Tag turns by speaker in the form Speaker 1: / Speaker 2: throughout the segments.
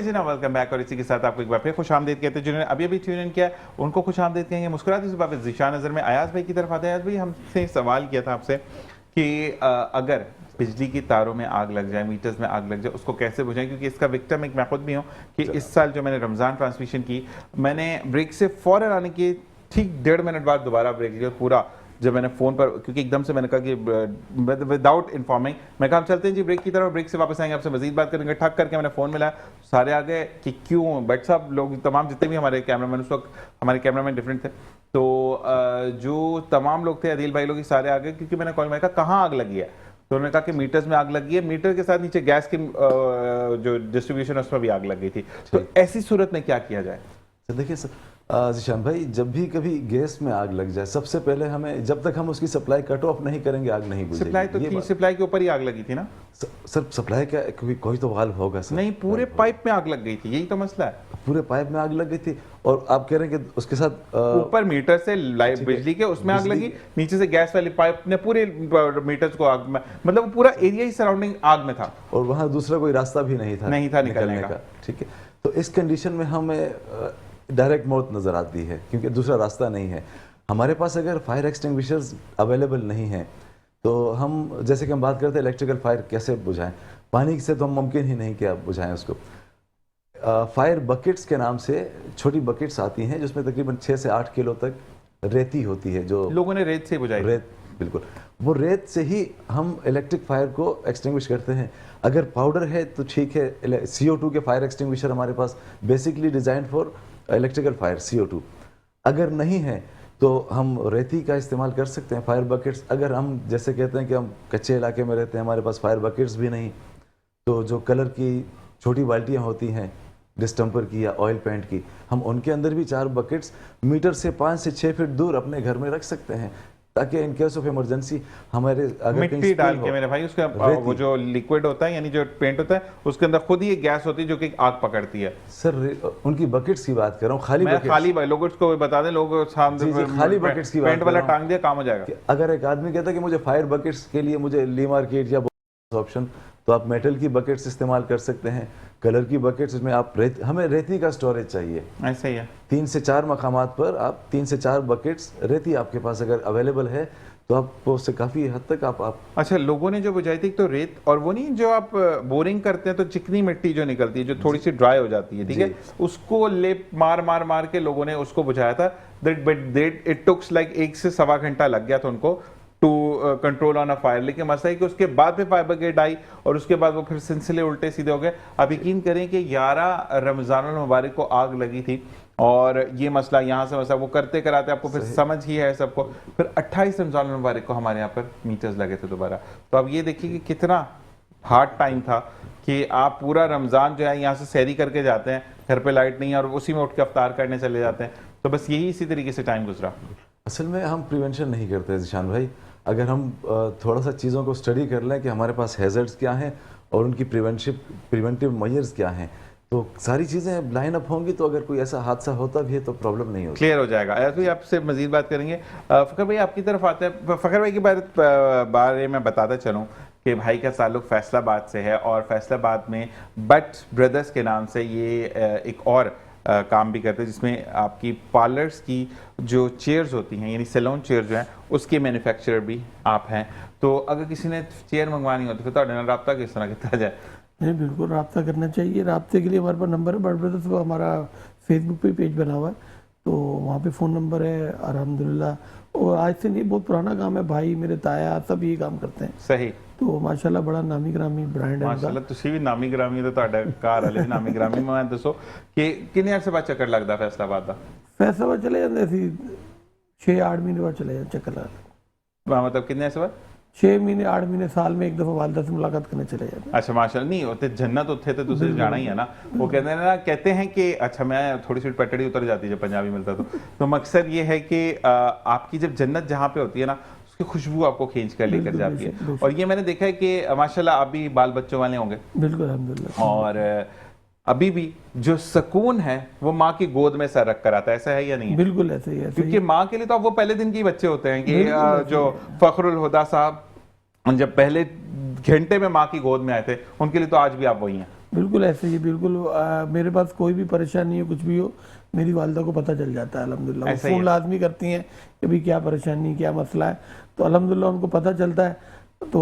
Speaker 1: जी ना, welcome back. और इसी के साथ आपको एक बार फिर खुश आमदीद कहते हैं। जिन्होंने अभी ट्यून इन किया उनको खुश आमदीद कहेंगे। मुस्कुराती सुबह पे ज़िशा नज़र में अयाज भाई की तरफ आते हैं। अयाज भाई, हमसे सवाल किया था आपसे कि अगर बिजली की तारों में आग लग जाए, मीटर्स में आग लग जाए, उसको कैसे बुझाएं, क्योंकि इसका विक्टिम एक मैं खुद भी हूँ कि इस साल जो मैंने रमज़ान ट्रांसमिशन की, मैंने ब्रेक से फ़ौरन आने के ठीक 1.5 मिनट बाद दोबारा ब्रेक लिया। पूरा जब मैंने फ़ोन पर, क्योंकि एकदम से मैंने कहा कि विदाउट इन्फॉर्मिंग, मैं कहा चलते हैं जी ब्रेक की तरफ, ब्रेक से वापस आएंगे, आपसे मजीद बात करेंगे। ठक करके मैंने फ़ोन मिला, सारे आ गए कि क्यों बट साहब, लोग तमाम जितने भी हमारे कैमरामैन, उस वक्त हमारे कैमरामैन डिफरेंट थे, तो जो तमाम लोग थे, अदील भाई लोग, सारे आ गए। क्योंकि मैंने कॉल में कहा कहाँ आग लगी है, तो उन्होंने कहा कि मीटर्स में आग लगी है, मीटर के साथ नीचे गैस की जो डिस्ट्रीब्यूशन है उसमें भी आग लग गई थी। तो ऐसी सूरत में क्या किया जाए?
Speaker 2: तो देखिए ज़िशान भाई, जब भी कभी गैस में आग लग जाए, सबसे पहले हमें, जब तक हम उसकी सप्लाई कट ऑफ नहीं करेंगे, आग नहीं बुझेगी।
Speaker 1: सप्लाई तो थी, सप्लाई के ऊपर ही आग लगी थी ना
Speaker 2: सर, सप्लाई का कोई तो वाल्व होगा सर।
Speaker 1: नहीं, पूरे पाइप में आग लग गई थी, यही तो मसला है।
Speaker 2: पूरे पाइप में आग लग गई थी, और आप कह रहे हैं कि उसके साथ
Speaker 1: ऊपर मीटर से लाइव बिजली के उसमें आग लगी, नीचे से गैस वाली पाइप ने पूरे मीटर्स को आग में, मतलब पूरा एरिया ही सराउंडिंग आग में था,
Speaker 2: और वहाँ दूसरा कोई रास्ता भी नहीं था निकलने का। ठीक है, तो इस कंडीशन में हमें डायरेक्ट मौत नज़र आती है, क्योंकि दूसरा रास्ता नहीं है हमारे पास। अगर फायर एक्सटिंग्विशर्स अवेलेबल नहीं है, तो हम, जैसे कि हम बात करते हैं इलेक्ट्रिकल फायर कैसे बुझाएं, पानी से तो हम मुमकिन ही नहीं कि आप बुझाएं उसको। फायर बकेट्स के नाम से छोटी बकेट्स आती हैं, जिसमें तकरीबन 6 से 8 किलो तक रेती होती है, जो
Speaker 1: लोगों ने रेत से बुझाई।
Speaker 2: रेत, बिल्कुल, वो रेत से ही हम इलेक्ट्रिक फायर को एक्सटिंग्विश करते हैं। अगर पाउडर है तो ठीक है, CO2 के फायर एक्सटिंग्विशर हमारे पास basically design for electrical fire, CO2। अगर नहीं है तो हम रेती का इस्तेमाल कर सकते हैं, फायर बकेट्स। अगर हम जैसे कहते हैं कि हम कच्चे इलाके में रहते हैं, हमारे पास फायर बकेट्स भी नहीं, तो जो कलर की छोटी बाल्टियाँ होती हैं डिस्टम्पर की या ऑयल पेंट की, हम उनके अंदर भी 4 बकेट्स मीटर से 5 से 6 फीट दूर अपने घर में रख सकते हैं, ताकि इन केस ऑफ इमरजेंसी हमारे अगर
Speaker 1: मिट्टी डाल के, मेरे भाई, उसका वो जो लिक्विड होता है, यानी जो पेंट होता है, उसके अंदर खुद ही एक गैस होती है जो कि आग पकड़ती है।
Speaker 2: सर, उनकी बकेट्स की बात कर रहा हूँ,
Speaker 1: खाली लोगों को बता दें, लोग
Speaker 2: खाली बकेट्स की
Speaker 1: पेंट वाला टांग दिया, काम हो जाएगा।
Speaker 2: अगर एक आदमी कहता है कि मुझे फायर बकेट्स के लिए मुझे ली मार्केट या ऑप्शन, तो आप मेटल की बकेट्स इस्तेमाल कर सकते हैं। कलर की बकेट्स में आप हमें रेती का स्टोरेज चाहिए,
Speaker 1: ऐसे ही है।
Speaker 2: 3 से 4 मकामात पर आप 3 से 4 बकेट्स रेती आपके पास अगर अवेलेबल है, तो आपको उससे काफ़ी हद तक आप
Speaker 1: अच्छा, लोगों ने जो बुझाई थी, तो रेत, और वो नहीं जो आप बोरिंग करते हैं तो चिकनी मिट्टी जो निकलती है, जो थोड़ी सी ड्राई हो जाती है, ठीक है, उसको लेप मार के लोगों ने उसको बुझाया था। इट टुक्स लाइक 1 से सवा घंटा लग गया था उनको to control on a fire. लेकिन मसला है कि उसके बाद फिर फायर ब्रिगेड आई, और उसके बाद वो फिर सिलसिले उल्टे सीधे हो गए। आप यकीन करें कि 11 रमज़ानुल मुबारक को आग लगी थी, और ये मसला यहाँ से मसला वो करते कराते आपको फिर समझ ही है सबको। फिर 28 रमज़ानुल मुबारक को हमारे यहाँ पर मीटर्स लगे थे दोबारा। तो अब ये देखिए कि कितना हार्ड टाइम था कि आप पूरा रमज़ान जो है यहाँ से सहरी करके जाते हैं, घर पे लाइट नहीं है, और उसी में उठ के अफ्तार करने चले जाते हैं। तो बस यही इसी तरीके से टाइम गुजरा।
Speaker 2: असल में हम प्रिवेंशन नहीं करते ज़िशान भाई। अगर हम थोड़ा सा चीज़ों को स्टडी कर लें कि हमारे पास हैज़र्ड्स क्या हैं और उनकी प्रिवेंटिव मेजर्स क्या हैं, तो सारी चीज़ें लाइन अप होंगी, तो अगर कोई ऐसा हादसा होता भी है तो प्रॉब्लम नहीं होगी,
Speaker 1: क्लियर हो जाएगा। तो आपसे मजीद बात करेंगे। फ़खर भाई आपकी तरफ आते हैं। फ़खर भाई के बारे में बताता चलूँ कि भाई का ताल्लुक फैसलाबाद से है, और फैसलाबाद में बट ब्रदर्स के नाम से ये एक और काम भी करते हैं, जिसमें आपकी पार्लर्स की जो चेयर्स होती हैं, यानी सैलून चेयर जो हैं, उसके मैन्युफैक्चरर भी आप हैं। तो अगर किसी ने चेयर मंगवानी हो तो फिर तो रब्ता किस तरह किया जाए?
Speaker 3: नहीं, बिल्कुल रब्ता करना चाहिए। रब्ते के लिए हमारे पास नंबर है, बट ब्रदर्स वो हमारा फेसबुक पे पेज बना हुआ है, तो वहाँ पे फ़ोन नंबर है अल्हम्दुलिल्लाह। और आज से नहीं, बहुत पुराना काम है, भाई मेरे ताया सब ये काम करते हैं।
Speaker 1: सही,
Speaker 3: तो माशाल्लाह बड़ा नामी ग्रामी ब्रांड है
Speaker 1: माशाल्लाह। तुसी भी नामी ग्रामी तो ਤੁਹਾਡਾ ਘਰ ਵਾਲੇ ਵੀ ਨਾਮੀ ਗ੍ਰਾਮੀ। मैं दसो कि किन्ने अरसे बाद चक्कर लगदा फैसलाबाद दा?
Speaker 3: फैसलाबाद चले जाते सी 6-8 महीने बाद चले जाते चक्कर लगा।
Speaker 1: मतलब कितने अरसे बाद?
Speaker 3: 6 महीने 8 महीने साल में एक दफ़ा वालदा से मुलाकात करने चले जाते।
Speaker 1: अच्छा, माशाल्लाह। नहीं होते जन्नत उत्थे तो तुझे जाना ही है ना। वो कहते हैं कि अच्छा, मैं थोड़ी सी पटड़ी उतर जाती है जब पंजाबी मिलता तो मकसद ये है कि आपकी जब जन्नत जहाँ पे होती है ना, उसकी खुशबू आपको खींच कर लेकर जाती है। और ये मैंने देखा है कि माशाल्लाह आप भी बाल बच्चों वाले होंगे।
Speaker 3: बिल्कुल, अल्हम्दुलिल्लाह। और
Speaker 1: अभी भी जो सुकून है वो माँ की गोद में सर रख कर आता है, ऐसा है या नहीं है?
Speaker 3: बिल्कुल ऐसे ही है,
Speaker 1: क्योंकि माँ के लिए तो आप वो पहले दिन के बच्चे होते हैं कि जो फखरुल हुदा साहब जब पहले घंटे में माँ की गोद में आए थे, उनके लिए तो आज भी आप वही हैं।
Speaker 3: बिल्कुल ऐसे ही बिल्कुल मेरे पास कोई भी परेशानी हो कुछ भी हो मेरी वालदा को पता चल जाता है अल्हम्दुलिल्लाह। वो
Speaker 1: ऐसा ही
Speaker 3: फ़ोन
Speaker 1: है।
Speaker 3: लाजमी करती हैं कि भाई क्या परेशानी क्या मसला है, तो अल्हम्दुलिल्लाह उनको पता चलता है, तो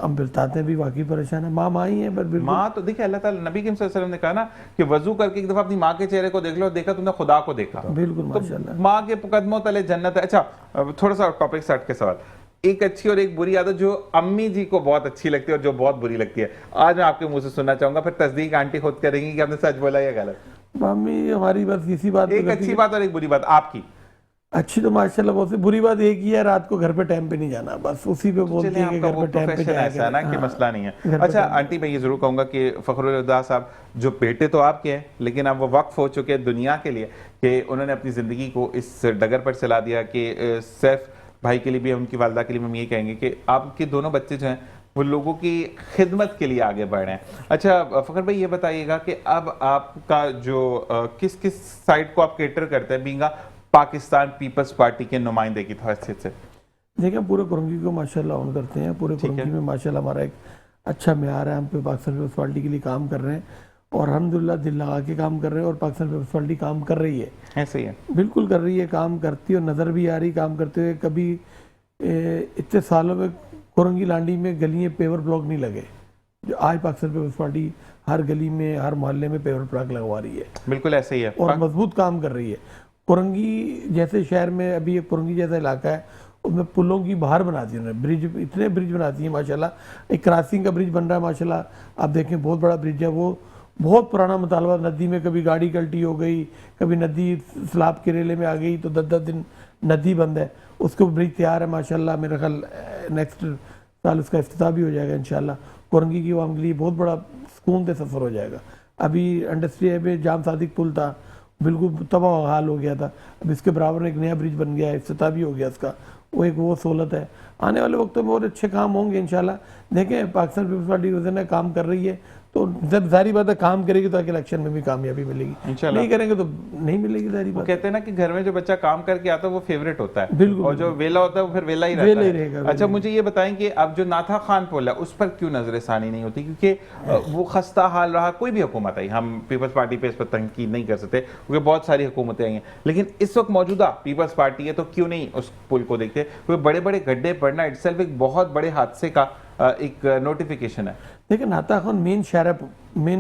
Speaker 3: हम बताते हैं भी वाकई परेशान है। माँ ही है पर बिल्कुल
Speaker 1: माँ तो देखिए अल्लाह ताला नबी करीम सल्लल्लाहु अलैहि वसल्लम ने कहा ना कि वजू करके एक दफा अपनी माँ के चेहरे को देख लो, देखा तुमने खुदा को देखा।
Speaker 3: बिल्कुल
Speaker 1: तो
Speaker 3: माशाल्लाह।
Speaker 1: माँ के कदमों तले जन्नत है। अच्छा अब थोड़ा सा टॉपिक से हट के सवाल, एक अच्छी और एक बुरी आदत जो अम्मी जी को बहुत अच्छी लगती है और जो बहुत बुरी लगती है, आज मैं आपके मुंह से सुनना चाहूंगा, फिर तस्दीक आंटी खुद करेंगी कि आपने सच बोला या गलत।
Speaker 3: मम्मी हमारी बस इसी बात पे
Speaker 1: एक
Speaker 3: करती
Speaker 1: अच्छी
Speaker 3: है।
Speaker 1: बात और एक बुरी बात आपकी।
Speaker 3: अच्छी तो माशाल्लाह बहुत सी, बुरी बात एक ही है रात को घर पे टाइम पे नहीं जाना, बस उसी पे बोलती
Speaker 1: चलिए
Speaker 3: है कि
Speaker 1: आपका
Speaker 3: घर
Speaker 1: वो
Speaker 3: पे टाइम पे
Speaker 1: प्रोफेशन
Speaker 3: जाया
Speaker 1: ऐसा है ना
Speaker 3: करें।
Speaker 1: कि
Speaker 3: हाँ,
Speaker 1: मसला नहीं है।
Speaker 3: घर पे
Speaker 1: अच्छा
Speaker 3: टाइम पे।
Speaker 1: आंटी मैं ये जरूर कहूंगा कि फखरुल हुदा साहब जो बेटे तो आपके हैं, लेकिन अब वो वक्फ हो चुके हैं दुनिया के लिए कि उन्होंने अपनी ज़िंदगी को इस डगर पर चला दिया कि सैफ भाई के लिए भी, उनकी वालदा के लिए हम ये कहेंगे कि आपके दोनों बच्चे जो हैं वो लोगों की खिदमत के लिए आगे बढ़ रहे हैं। अच्छा फखर भाई ये बताइएगा कि अब आपका जो किस किस साइड को आप केटर करते हैं बींगा पाकिस्तान पीपल्स पार्टी के नुमाइंदे की हैसियत से?
Speaker 3: देखिए पूरे कुरंगी को माशाल्लाह ऑन करते हैं, पूरे कुरंगी में माशाल्लाह हमारा एक अच्छा म्यार है, हम पे पाकिस्तान पीपल्स पार्टी के लिए काम कर रहे हैं और अल्हम्दुलिल्लाह दिल लगा के काम कर रहे हैं और पाकिस्तान पीपल्स पार्टी काम कर रही है,
Speaker 1: ऐसे ही है।
Speaker 3: बिल्कुल कर रही है, काम करती है और नज़र भी आ रही काम करते हुए। कभी इतने सालों में कुरंगी लांडी में गलियाँ पेवर ब्लॉक नहीं लगे, जो आज पाकिस्तान पीपल्स पार्टी हर गली में हर मोहल्ले में पेवर ब्लॉक लगवा रही है
Speaker 1: बिल्कुल ऐसे ही है।
Speaker 3: और मजबूत काम कर रही है। कुरंगी जैसे शहर में अभी एक कुरंगी जैसा इलाका है उसमें पुलों की बाहर बना दी उन्होंने, ब्रिज इतने ब्रिज बनाती है माशाल्लाह। एक क्रॉसिंग का ब्रिज बन रहा है माशाल्लाह, आप देखें बहुत बड़ा ब्रिज है, वो बहुत पुराना मुतालबा, नदी में कभी गाड़ी गलती हो गई, कभी नदी सैलाब के रेले में आ गई तो 10-10 दिन नदी बंद है, उसको ब्रिज तैयार है माशाल्लाह। मेरा ख्याल नेक्स्ट साल उसका इफ्तिताह भी हो जाएगा इंशाल्लाह। कुरंगी की आवाम के लिए बहुत बड़ा सुकून से सफ़र हो जाएगा। अभी इंडस्ट्री में जाम सादिक पुल था, बिल्कुल तबाह हाल हो गया था, अब इसके बराबर में एक नया ब्रिज बन गया है, इफ्तिताह भी हो गया इसका, वो एक वो सहूलत है। आने वाले वक्तों में और अच्छे काम होंगे इंशाल्लाह। देखें पाकिस्तान पीपल्स पार्टी रोजाना काम कर रही है, तो जब जारी बात है काम करेगी तो आगे इलेक्शन में भी कामयाबी मिलेगी,
Speaker 1: इंशाल्लाह।
Speaker 3: नहीं करेंगे तो नहीं मिलेगी, जारी
Speaker 1: वो
Speaker 3: बात।
Speaker 1: कहते हैं ना कि घर में जो बच्चा काम करके आता है वो फेवरेट होता है,
Speaker 3: बिल्कुल,
Speaker 1: और जो वेला होता है वो फिर वेला ही
Speaker 3: वेला
Speaker 1: रहता
Speaker 3: ही
Speaker 1: है।
Speaker 3: रहेगा,
Speaker 1: अच्छा मुझे ये बताएं कि अब जो नाथा खान पुल है उस पर क्यों नजरसानी नहीं होती? क्योंकि वो खस्ता हाल रहा, कोई भी हुकूमत आई, हम पीपल्स पार्टी पे इस पर तनकीद नहीं कर सकते क्योंकि बहुत सारी हुकूमतें आई हैं, लेकिन इस वक्त मौजूदा पीपल्स पार्टी है तो क्यों नहीं उस पुल को देखते? क्योंकि बड़े बड़े गड्ढे पड़ना इटसेल्फ एक बहुत बड़े हादसे का एक नोटिफिकेशन है।
Speaker 3: देखिए नाता खान मेन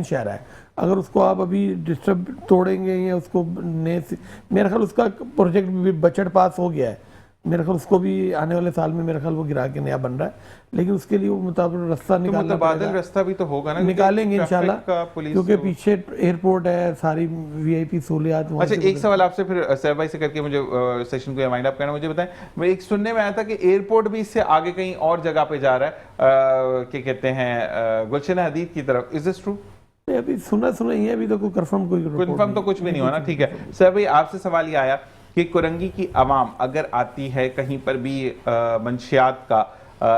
Speaker 3: शहर है, अगर उसको आप अभी डिस्टर्ब तोड़ेंगे या उसको मेरा ख्याल उसका प्रोजेक्ट भी बजट पास हो गया है, मेरे ख्याल उसको भी आने वाले साल में मेरे ख्याल वो गिरा के नया बन रहा है, लेकिन उसके लिए वो मुताबिक रास्ता
Speaker 1: तो
Speaker 3: निकालना
Speaker 1: मुतबादिल
Speaker 3: पड़ेगा।
Speaker 1: रास्ता भी तो होगा ना,
Speaker 3: निकालेंगे
Speaker 1: क्योंकि
Speaker 3: इंशाल्लाह,
Speaker 1: ट्रैफिक का पुलिस
Speaker 3: क्योंकि
Speaker 1: तो-
Speaker 3: पीछे एयरपोर्ट है, सारी वीआईपी सहूलियात वहाँ
Speaker 1: अच्छा
Speaker 3: से
Speaker 1: एक सवाल आपसे फिर सैफ भाई से करके मुझे सेशन को वाइंड अप करना, मुझे बताएं, मैं एक सुनने में आया था कि एयरपोर्ट भी इससे आगे कहीं और जगह पे जा रहा है, क्या कहते हैं गुलशन हदीद की तरफ, इज दिस ट्रू?
Speaker 3: अभी सुना ही है, अभी तो कोई
Speaker 1: कंफर्म तो कुछ भी नहीं हुआ ना, ठीक है। सर भाई आपसे सवाल ये आया कि कुरंगी की आवाम अगर आती है कहीं पर भी मंशियात का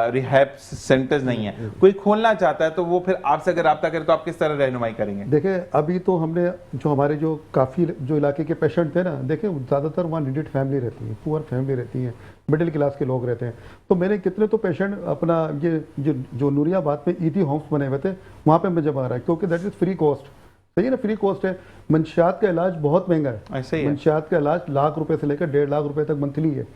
Speaker 1: रिहैब सेंटर्स नहीं है, कोई खोलना चाहता है, तो वो फिर आपसे अगर रब्ता करे तो आप किस तरह रहनुमाई करेंगे?
Speaker 4: देखिए अभी तो हमने जो हमारे जो काफ़ी जो इलाके के पेशेंट थे ना, देखिए ज़्यादातर वहाँ नीडेड फैमिली रहती है, पुअर फैमिली रहती है, मिडिल क्लास के लोग रहते हैं। तो मैंने कितने तो पेशेंट अपना ये जो नूरियाबाद में ईदी होम्स बने हुए थे वहाँ पे मुझे आ रहा है, क्योंकि दैट इज़ फ्री कॉस्ट, सही है ना, फ्री कॉस्ट है। मंशियात का इलाज बहुत महंगा है,
Speaker 1: ऐसे ही है।
Speaker 4: मंशियात का इलाज लाख रुपए से लेकर 1.5 लाख रुपए तक मंथली है।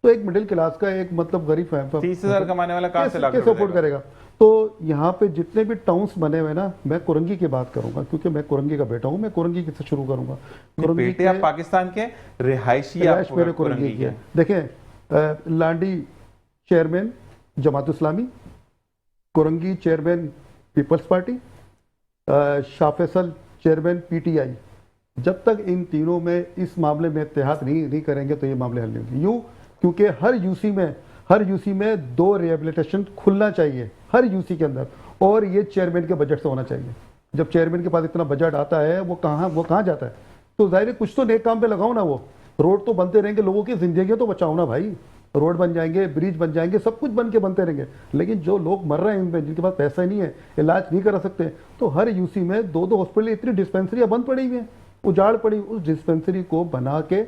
Speaker 4: तो एक मिडिल क्लास का एक मतलब गरीब
Speaker 1: 30,000 कमाने वाला कहाँ से लाख
Speaker 4: कैसे
Speaker 1: रुपए
Speaker 4: अफोर्ड
Speaker 1: देगा?
Speaker 4: करेगा? तो यहाँ पे जितने भी टाउन्स बने हुए ना, मैं कुरंगी की बात करूंगा क्योंकि मैं कुरंगी का बेटा हूँ, मैं कुरंगी से शुरू करूंगा। कुरंगी
Speaker 1: बेटे आप पाकिस्तान के रिहायशी
Speaker 4: रिहायश मेरे कुरंगी की है। देखें Landhi chairman Jamaat Islami, Korangi chairman peoples party, Shah Faisal chairman PTI, जब तक इन तीनों में इस मामले में इत्तेहाद नहीं करेंगे तो ये मामले हल नहीं होंगे। यूँ क्योंकि हर यूसी में 2 रिहेबिलिटेशन खुलना चाहिए हर यूसी के अंदर, और ये चेयरमैन के बजट से होना चाहिए। जब चेयरमैन के पास इतना बजट आता है वो कहाँ जाता है? तो जाहिर है कुछ तो नेक काम पे लगाओ ना, वो रोड तो बनते रहेंगे, लोगों की जिंदगी तो बचाओ ना भाई, रोड बन जाएंगे, ब्रिज बन जाएंगे, सब कुछ बन के बनते रहेंगे, लेकिन जो लोग मर रहे हैं इनमें, जिनके पास पैसा ही नहीं है, इलाज नहीं करा सकते, तो हर यूसी में 2-2 हॉस्पिटल, इतनी डिस्पेंसरियाँ बंद पड़ी हुई हैं, उजाड़ पड़ी, उस डिस्पेंसरी को बना के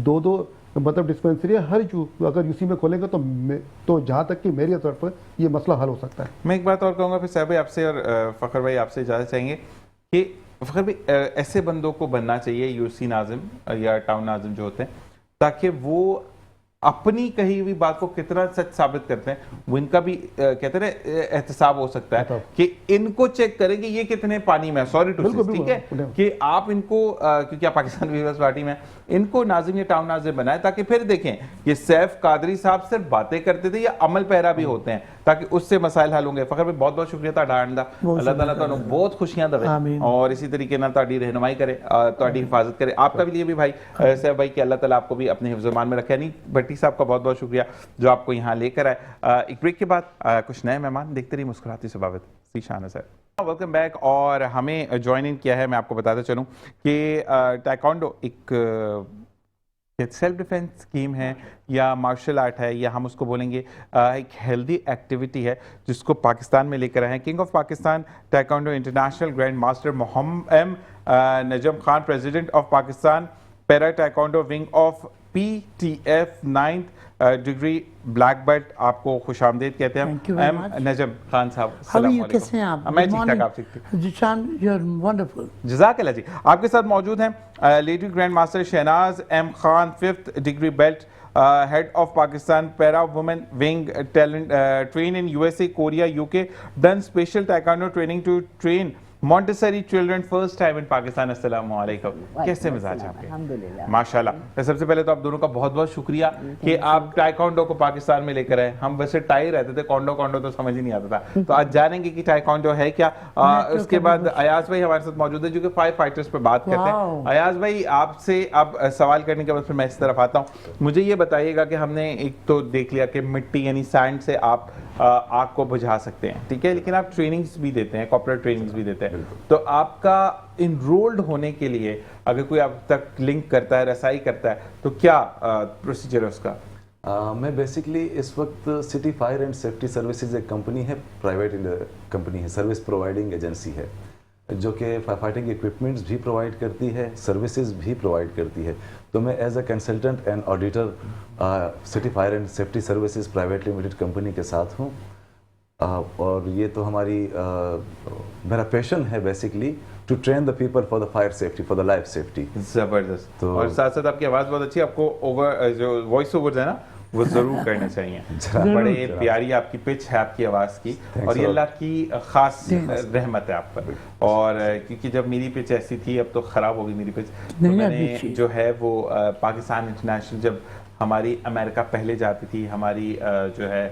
Speaker 4: 2-2 मतलब डिस्पेंसरी हर अगर यूसी में खोलेंगे तो जहाँ तक कि मेरी तरफ ये मसला हल हो सकता है।
Speaker 1: मैं एक बात और कहूँगा, फिर साहब भाई आपसे और फ़खर भाई आपसे इजाज़त चाहेंगे कि फ़खर भी ऐसे बंदों को बनना चाहिए यूसी नाजिम या टाउन नाजिम जो होते हैं, ताकि वो अपनी कही हुई बात को कितना सच साबित करते हैं, वो इनका भी कहते हैं एहतसाब हो सकता है कि इनको चेक करें कि ये कितने पानी में, सॉरी टू
Speaker 4: बिल्कुल,
Speaker 1: ठीक है,
Speaker 4: बिल्कुल।
Speaker 1: कि आप इनको क्योंकि आप पाकिस्तान पीपल्स पार्टी में, इनको नाजिम या टाउन नाजिम बनाए ताकि फिर देखें कि सैफ कादरी साहब सिर्फ बातें करते थे या अमल पैरा भी होते हैं, ताकि उससे मसाइल हल होंगे। फ़खर भाई बहुत बहुत शुक्रिया ਤੁਹਾਡਾ ਆਉਣ ਦਾ, अल्लाह ताला ਤੁਹਾਨੂੰ बहुत खुशियां देवे
Speaker 3: आमीन।
Speaker 1: और इसी तरीके ना ਤੁਹਾਡੀ रहनुमाई करे, ਤੁਹਾਡੀ हिफाजत करे, आपका भी लिए भी भाई सैफ भाई कि अल्लाह ताला आपको भी अपने हिफ्ज़-ए-मान में रखे। नहीं भट्टी साहब का बहुत बहुत शुक्रिया जो आपको यहाँ लेकर आए। एक ब्रेक के बाद कुछ नए मेहमान देखते रहिए मुस्कुराती सबावत सी शान सर। Welcome back. और हमें ज्वाइन इन किया है, मैं आपको बताता चलूँ कि टाइकोंडो एक सेल्फ डिफेंस स्कीम है या मार्शल आर्ट है या हम उसको बोलेंगे एक हेल्दी एक्टिविटी है जिसको पाकिस्तान में लेकर आए हैं। King of Pakistan taekwondo international grand master Mohammad M Najam Khan, president of Pakistan para taekwondo wing of PTF 9th degree black belt, आपको खुशामदीद कहते
Speaker 5: Thank you
Speaker 1: हैं।
Speaker 5: very
Speaker 1: एम
Speaker 5: much.
Speaker 1: नजम खान साहब,
Speaker 5: How are
Speaker 1: अस्सलाम
Speaker 5: you?
Speaker 1: वालेकुम।
Speaker 5: कैसे हैं आप?
Speaker 1: मैं
Speaker 5: Good
Speaker 1: ठीक ठाक,
Speaker 5: morning.
Speaker 1: आप ठीक?
Speaker 5: Zeeshan, you're wonderful.
Speaker 1: जज़ाकल्लाह जी। आपके साथ मौजूद हैं lady grand master Shahnaz M Khan, 5th degree belt, head of Pakistan para women wing, talent train in USA, Korea, UK, done special taekwondo training to train Montessori children, first time in Pakistan. अस्सलाम वालेकुम, कैसे मिजाज हैं आपके?
Speaker 5: अल्हम्दुलिल्लाह।
Speaker 1: माशाल्लाह। तो सबसे पहले तो आप दोनों का बहुत बहुत शुक्रिया कि आप टाइकोंडो को पाकिस्तान में लेकर आए। हम वैसे टाई रहते थे, कोंडो कोंडो तो समझ ही नहीं आता था, तो आज जानेंगे कि टाइकोंडो है क्या। उसके बाद अयाज भाई हमारे साथ मौजूद है जो कि 5 फाइटर्स पे बात करते हैं।
Speaker 5: Wow.
Speaker 1: अयाज भाई आपसे अब सवाल करने के बाद फिर मैं इस तरफ आता हूँ। मुझे ये बताइएगा कि हमने एक तो देख लिया कि मिट्टी यानी सैंड से आप आग को बुझा सकते हैं, ठीक है, लेकिन आप ट्रेनिंग्स भी देते हैं, कॉर्पोरेट ट्रेनिंग्स भी देते हैं, तो आपका इनरोल्ड होने के लिए अगर कोई आप तक लिंक करता है, रसाई करता है, तो क्या प्रोसीजर है उसका?
Speaker 2: मैं बेसिकली इस वक्त city fire and safety services एक कंपनी है, प्राइवेट कंपनी है, सर्विस प्रोवाइडिंग एजेंसी है जो कि फाइटिंग इक्विपमेंट्स भी प्रोवाइड करती है, सर्विसेज भी प्रोवाइड करती है। तो मैं as a consultant and auditor city fire and safety services private limited company के साथ हूँ। और ये तो हमारी मेरा पैशन है basically to train the people for the fire safety, for the life safety.
Speaker 1: जबरदस्त।
Speaker 2: तो-
Speaker 1: और साथ साथ आपकी आवाज़ बहुत अच्छी है, आपको ओवर जो वॉइस ओवर्स है ना वो जरूर करने चाहिए। बड़े प्यारी आपकी पिच है आपकी आवाज़ की,
Speaker 2: Thanks
Speaker 1: और ये
Speaker 2: a lot.
Speaker 1: अल्लाह की खास रहमत है आप पर। और क्योंकि जब मेरी पिच ऐसी थी, अब तो ख़राब हो गई मेरी पिच, तो
Speaker 5: नहीं,
Speaker 1: मैंने
Speaker 5: अभी अच्छी।
Speaker 1: जो है वो पाकिस्तान इंटरनेशनल, जब हमारी अमेरिका पहले जाती थी, हमारी जो है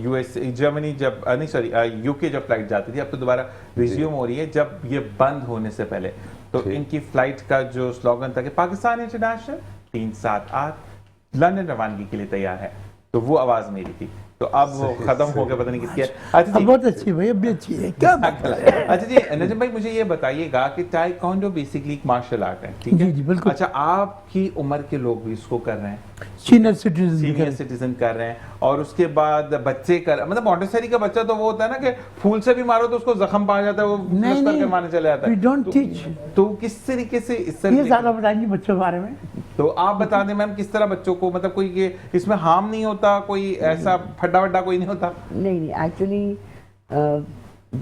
Speaker 1: US जर्मनी जब नहीं सॉरी UK जब फ्लाइट जाती थी, अब तो दोबारा रिज्यूम हो रही है, जब ये बंद होने से पहले तो
Speaker 2: ठीक।
Speaker 1: इनकी फ्लाइट का जो स्लोगन था कि पाकिस्तान इंटरनेशनल 378 लंदन रवानगी के लिए तैयार है, तो वो आवाज मेरी थी। तो अब वो खत्म हो गया, पता नहीं किसकी है। अच्छा
Speaker 5: अब
Speaker 1: जी,
Speaker 5: बहुत अच्छी भाई, अब भी अच्छी है क्या बात है?
Speaker 1: अच्छा जी नजम भाई, मुझे ये बताइएगा कि टाइकोंडो बेसिकली एक मार्शल आर्ट है, ठीक है?
Speaker 5: जी, जी, बिल्कुल।
Speaker 1: अच्छा, आपकी उम्र के लोग भी इसको कर रहे हैं,
Speaker 5: सीनियर सिटीजन
Speaker 1: सीनियर सिटीजन कर रहे हैं, और उसके बाद बच्चे कर, मतलब मॉन्टेसरी का बच्चा तो वो होता है ना कि फूल से भी मारो तो उसको जख्म पा जाता है, वो
Speaker 5: नहीं,
Speaker 1: नस्ल के
Speaker 5: नहीं,
Speaker 1: मारने चले जाता है।
Speaker 5: we don't
Speaker 1: तो-
Speaker 5: teach.
Speaker 1: तो किस तरीके से इस
Speaker 5: ये
Speaker 1: तरह
Speaker 5: ज्यादा बताएंगे बच्चों के बारे में।
Speaker 1: तो आप बता दें मैम, किस तरह बच्चों को, मतलब कोई ये इसमें हार्म नहीं होता, कोई ऐसा फड्डा वड्डा कोई नहीं होता?
Speaker 6: नहीं, एक्चुअली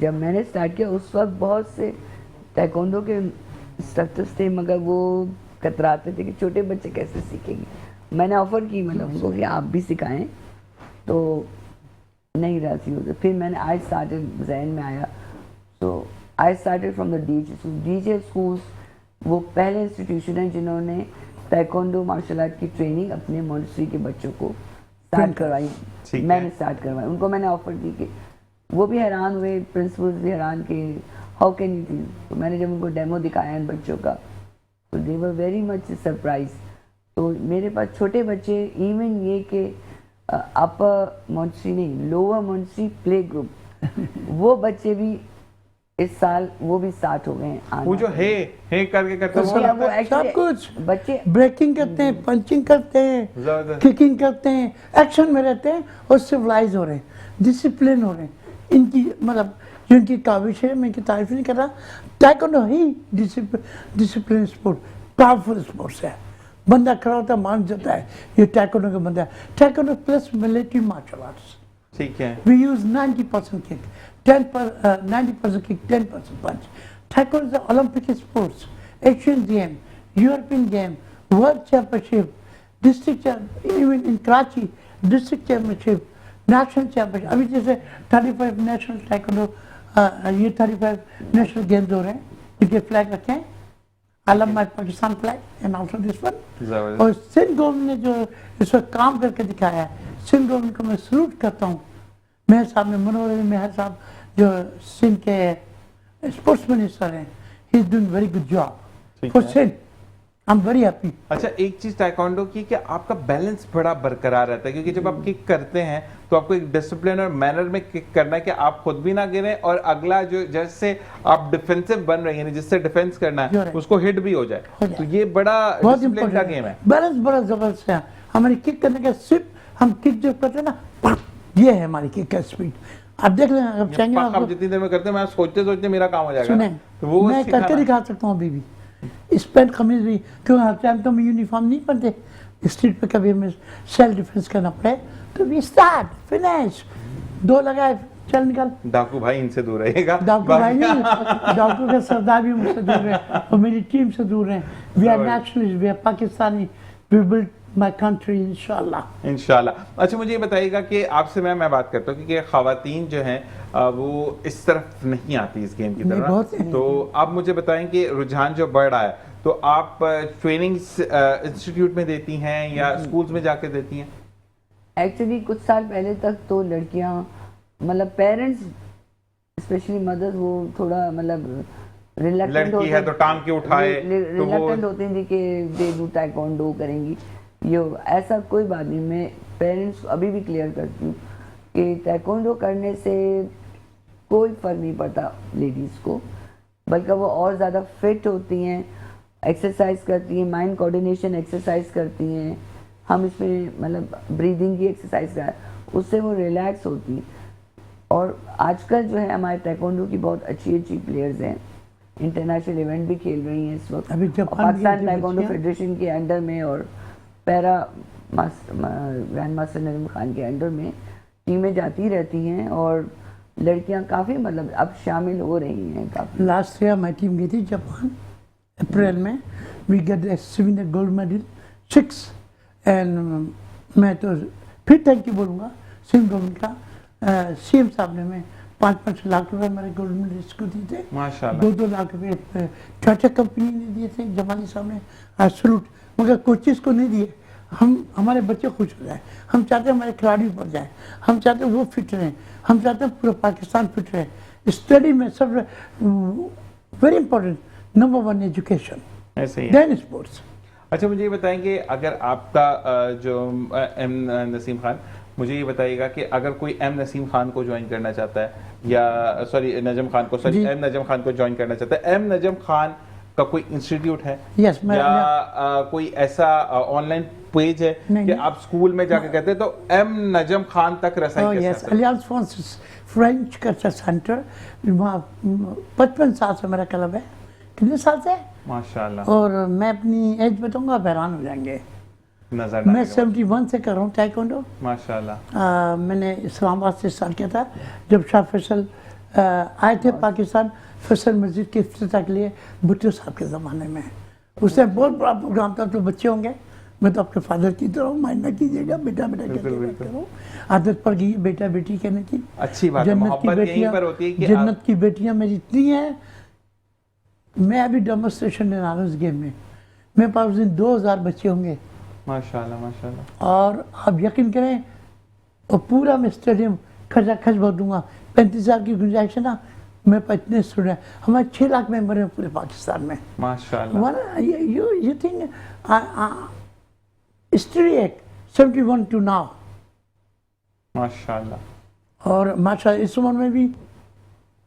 Speaker 6: जब मैंने स्टार्ट किया उस वक्त बहुत से टाइकोंडो के इंस्ट्रक्टर्स थे, मगर वो कतराते थे कि छोटे बच्चे कैसे सीखेंगे। मैंने ऑफर की मतलब उनको कि आप भी सिखाएं, तो नहीं राजी होते। फिर मैंने आई स्टार्टेड जहन में आया, तो I started from the DJ schools. वो पहले इंस्टीट्यूशन है जिन्होंने टाइकोंडो मार्शल आर्ट की ट्रेनिंग अपने मॉन्टेसरी के बच्चों को स्टार्ट करवाई।
Speaker 1: ठीक है।
Speaker 6: मैंने स्टार्ट करवाई, उनको मैंने ऑफर दी कि वो भी हैरान हुए, प्रिंसिपल्स भी हैरान कि हाउ कैन यू डू। तो मैंने जब उनको डेमो दिखाया इन बच्चों का, तो दे वर वेरी मच सरप्राइज। तो मेरे पास छोटे बच्चे, इवन ये कि अपर मॉन्टेसरी नहीं, लोअर मॉन्टेसरी प्ले ग्रुप, वो बच्चे भी इस साल वो भी स्टार्ट हो गए हैं आना।
Speaker 1: वो जो हे करके करते
Speaker 6: तो
Speaker 1: हैं,
Speaker 6: वो
Speaker 5: सब
Speaker 6: actually
Speaker 5: कुछ
Speaker 6: बच्चे
Speaker 5: ब्रेकिंग करते हैं, पंचिंग करते हैं,
Speaker 1: जबरदस्त।
Speaker 5: किकिंग करते हैं, एक्शन में रहते हैं और सिविलाइज हो रहे हैं, डिसिप्लिन हो रहे हैं। इनकी मतलब जो इनकी काविश है, मैं इनकी तारीफ नहीं कर रहा, टाइकोंडो ही डिसिप्लिन स्पोर्ट, पावरफुल स्पोर्ट्स है। बंदा खड़ा होता है, मान जाता है ये टाइकोंडो का बंदा है। Taekwondo plus military martial arts.
Speaker 1: ठीक है।
Speaker 5: We use 90% kick, 90% kick, 10% punch. Taekwondo is an Olympic sports, Asian game, European game, World Championship, district even in Karachi, district championship, national championship. अभी जैसे 35 नेशनल taekwondo ये 35 national games हो रहे हैं, इनके flag रखे हैं, I love my Pakistan flag and also this one.
Speaker 1: जबरदस्त।
Speaker 5: और सिंध गवर्नमेंट ने जो इस वक्त काम करके दिखाया है, सिंध गवर्नमेंट को मैं सल्यूट करता हूँ। मेहर साहब ने, मनोहर अली मेहर साहब जो सिंध के स्पोर्ट्स मिनिस्टर हैं, he is doing very good job
Speaker 1: ठीक
Speaker 5: फॉर
Speaker 1: है।
Speaker 5: Sindh. I am very happy.
Speaker 1: अच्छा, एक चीज टाइकोंडो की कि आपका बैलेंस बड़ा बरकरार रहता है, क्योंकि जब आप किक करते हैं तो आपको एक डिसिप्लिन और मैनर में किक करना है कि आप खुद भी ना गिरें और अगला जो जैसे आप डिफेंसिव बन रहे हैं, जिससे डिफेंस करना
Speaker 5: जो
Speaker 1: है
Speaker 5: है।
Speaker 1: उसको हिट भी हो जाए।
Speaker 5: हो जाए।
Speaker 1: तो ये बड़ा
Speaker 5: बहुत
Speaker 1: डिसिप्लिन का
Speaker 5: इंपॉर्टेंट
Speaker 1: गेम है।
Speaker 5: बैलेंस बड़ा जबरदस्त है। हमारी किक करने का सिर्फ हम किक जो करते हैं ना, पक, ये है हमारी किक का स्पीड। आप देख लें, अब चाहेंगे
Speaker 1: पक्का
Speaker 5: आपको
Speaker 1: जितनी देर में करते हैं, मैं सोचते सोचते मेरा काम हो जाएगा।
Speaker 5: सुने,
Speaker 1: तो वो
Speaker 5: मैं
Speaker 1: सिखाना
Speaker 5: करके
Speaker 1: है।
Speaker 5: दिखा सकता हूँ अभी भी। इस पैंट कमीज भी, क्यों हर टाइम तो हम यूनिफॉर्म नहीं पहनते, स्ट्रीट पे कभी हमें सेल्फ डिफेंस करना पड़े तो वी स्टार्ट फिनिश, दो लगाए चल निकल।
Speaker 1: डाकू भाई इनसे दूर रहिएगा।
Speaker 5: डाकू भाई नहीं, डाकू का सरदार भी मुझसे दूर है और मेरी टीम से दूर है। We are nationalist, we are Pakistani, we build my country इंशाल्लाह।
Speaker 1: इंशाल्लाह। अच्छा, मुझे ये बताइएगा कि आपसे मैं बात करता हूँ कि खवातीन जो हैं वो इस तरफ नहीं आती इस गेम की
Speaker 5: नहीं, बहुत
Speaker 1: तरफ,
Speaker 5: है।
Speaker 1: तो आप मुझे बताएं कि रुझान जो बढ़ रहा है, तो आप ट्रेनिंग इंस्टीट्यूट में देती हैं या स्कूल्स में जाके देती हैं?
Speaker 6: एक्चुअली कुछ साल पहले तक तो लड़कियां, मतलब पेरेंट्स स्पेशली मदर्स, वो थोड़ा मतलब रिलक्टेंट
Speaker 1: लड़की है तो टांग के उठाए, तो वो
Speaker 6: रिलक्टेंट होती थी कि दे डू टाइकोंडो करेंगी। ये ऐसा कोई बात नहीं, मैं पेरेंट्स अभी भी क्लियर करती हूँ कि टाइकोंडो करने से कोई फर्क नहीं पड़ता लेडीज़ को, बल्कि वो और ज़्यादा फिट होती हैं, एक्सरसाइज करती हैं, माइंड कोऑर्डिनेशन एक्सरसाइज करती हैं। हम इसमें मतलब ब्रीदिंग की एक्सरसाइज कर, उससे वो रिलैक्स होती हैं। और आजकल जो है हमारे टाइकोंडो की बहुत अच्छी अच्छी प्लेयर्स हैं, इंटरनेशनल इवेंट भी खेल रही हैं इस वक्त।
Speaker 5: अभी
Speaker 6: और
Speaker 5: जापान की
Speaker 6: पाकिस्तान
Speaker 5: जो
Speaker 6: टाइकोंडो
Speaker 5: बच्चियां-
Speaker 6: फेडरेशन के अंडर में और पैरा ग्रैंड मास्टर नजम खान के अंडर में टीमें जाती रहती हैं और लड़कियां काफ़ी मतलब अब शामिल हो रही हैं काफ़ी।
Speaker 5: लास्ट ईयर माई टीम गई थी जापान अप्रैल में, we get the gold medal 6 and मैं तो फिर थैंक यू बोलूँगा सिंध गवर्नमेंट का। सीएम साहब ने मैं 5-5 लाख रुपए हमारे गोल्ड मेडलिस्ट को दिए थे,
Speaker 1: माशाल्लाह।
Speaker 5: 2-2 लाख रुपए टाटा कंपनी ने दिए थे, जमानी साहब ने सलूट, मगर कोचेस को नहीं दिए। हम हमारे बच्चे खुश हो जाए, हम चाहते हैं हमारे खिलाड़ी बढ़ जाए, हम चाहते हैं वो फिट रहें, हम चाहते हैं पूरा पाकिस्तान फिट रहे। स्टडी में सब वेरी इंपॉर्टेंट, नंबर 1 एजुकेशन,
Speaker 1: ऐसे ही है।
Speaker 5: Then sports.
Speaker 1: अच्छा, मुझे ये बताएंगे अगर आपका जो एम नसीम खान, मुझे ये बताइएगा कि अगर कोई एम नसीम खान को ज्वाइन करना चाहता है, या सॉरी नजम खान को, सॉरी
Speaker 5: जी।
Speaker 1: एम नजम खान को ज्वाइन करना चाहता है, एम नजम खान का कोई इंस्टीट्यूट है
Speaker 5: यस, मैं
Speaker 1: या कोई ऐसा ऑनलाइन पेज है
Speaker 5: नहीं,
Speaker 1: कि
Speaker 5: नहीं।
Speaker 1: आप स्कूल में जाके कहते हैं तो एम नजम खान तक रसाई कैसे
Speaker 5: यस,
Speaker 1: हासिल?
Speaker 5: Alliance Francis French culture centre, वहाँ 55 साल से मेरा क्लब है। कितने साल से?
Speaker 1: माशाल्लाह,
Speaker 5: और मैं अपनी एज बताऊंगा, आप हैरान हो जाएंगे।
Speaker 1: नजर
Speaker 5: मैं
Speaker 1: डालेगा।
Speaker 5: 71 से कर रहा हूँ टाइकोंडो।
Speaker 1: माशाल्लाह।
Speaker 5: मैंने इस्लामाबाद से स्टार्ट किया था जब शाह फैसल आए थे पाकिस्तान, फैसल मस्जिद के इफ्तिताह के लिए भुट्टो साहब के ज़माने में। उससे बहुत बड़ा प्रोग्राम था, तो बच्चे होंगे, मैं तो आपके फादर की तरह हूँ, माइंड ना कीजिएगा, बेटा बेटा कहते बात करो। आदत पड़ गई बेटा बेटी कहने की।
Speaker 1: अच्छी बात है,
Speaker 5: जन्नत की
Speaker 1: मोहब्बत यहीं
Speaker 5: बेटियां,
Speaker 1: पर होती है कि
Speaker 5: जन्नत की बेटियां मेरी इतनी हैं। मैं अभी डेमोन्स्ट्रेशन देना रहा हूँ इस गेम में, मेरे पास उस दिन 2000 बच्चे होंगे।
Speaker 1: माशाल्लाह माशाल्लाह।
Speaker 5: और आप यकीन करें, और पूरा मैं स्टेडियम खचा खच भर दूंगा। 35,000 की गुंजाइश है ना, मेरे पास इतने स्टूडेंट, हमारे 6 लाख मेंबर हैं पूरे पाकिस्तान में।
Speaker 1: माशाल्लाह।
Speaker 5: यू थिंक हिस्ट्री एक 71 टू नाउ।
Speaker 1: माशाल्लाह।
Speaker 5: और माशा इस उम्र में भी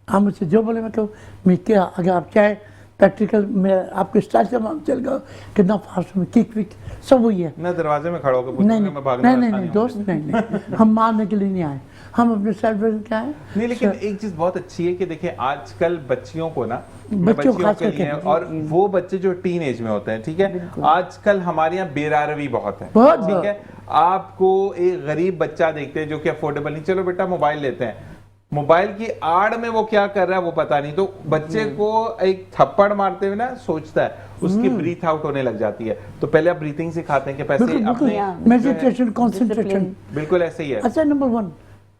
Speaker 5: आप मुझसे जो बोले, मतलब मैं क्या, अगर आप चाहे प्रैक्टिकल में आपके स्टाइल से मालूम चल गया कितना फास्ट में किक विक सब वही है।
Speaker 1: मैं दरवाजे में खड़ा होकर
Speaker 5: नहीं
Speaker 1: पूछूंगा,
Speaker 5: नहीं
Speaker 1: मैं भागने
Speaker 5: नहीं
Speaker 1: वाला
Speaker 5: नहीं
Speaker 1: हूं।
Speaker 5: दोस्त, नहीं हम मारने के लिए नहीं आए, हम अपने सेलिब्रेशन के आए।
Speaker 1: नहीं, लेकिन एक चीज बहुत अच्छी है कि देखिए आजकल बच्चियों को ना,
Speaker 5: बच्चों खास
Speaker 1: के लिए
Speaker 5: करके,
Speaker 1: और वो बच्चे जो टीन एज में होते हैं, ठीक है, आजकल हमारे यहाँ बेरारवी बहुत है,
Speaker 5: बहुत,
Speaker 1: ठीक है। आपको एक गरीब बच्चा देखते हैं जो कि अफोर्डेबल नहीं, चलो बेटा मोबाइल लेते हैं, मोबाइल की आड़ में वो क्या कर रहा है वो पता नहीं, तो बच्चे को एक थप्पड़ मारते हुए ना सोचता है, उसकी ब्रीथ आउट होने लग जाती है। तो पहले आप ब्रीथिंग सिखाते हैं कि पैसे अपने
Speaker 5: मेडिटेशन, कंसंट्रेशन,
Speaker 1: बिल्कुल ऐसे ही है।
Speaker 5: अच्छा नंबर 1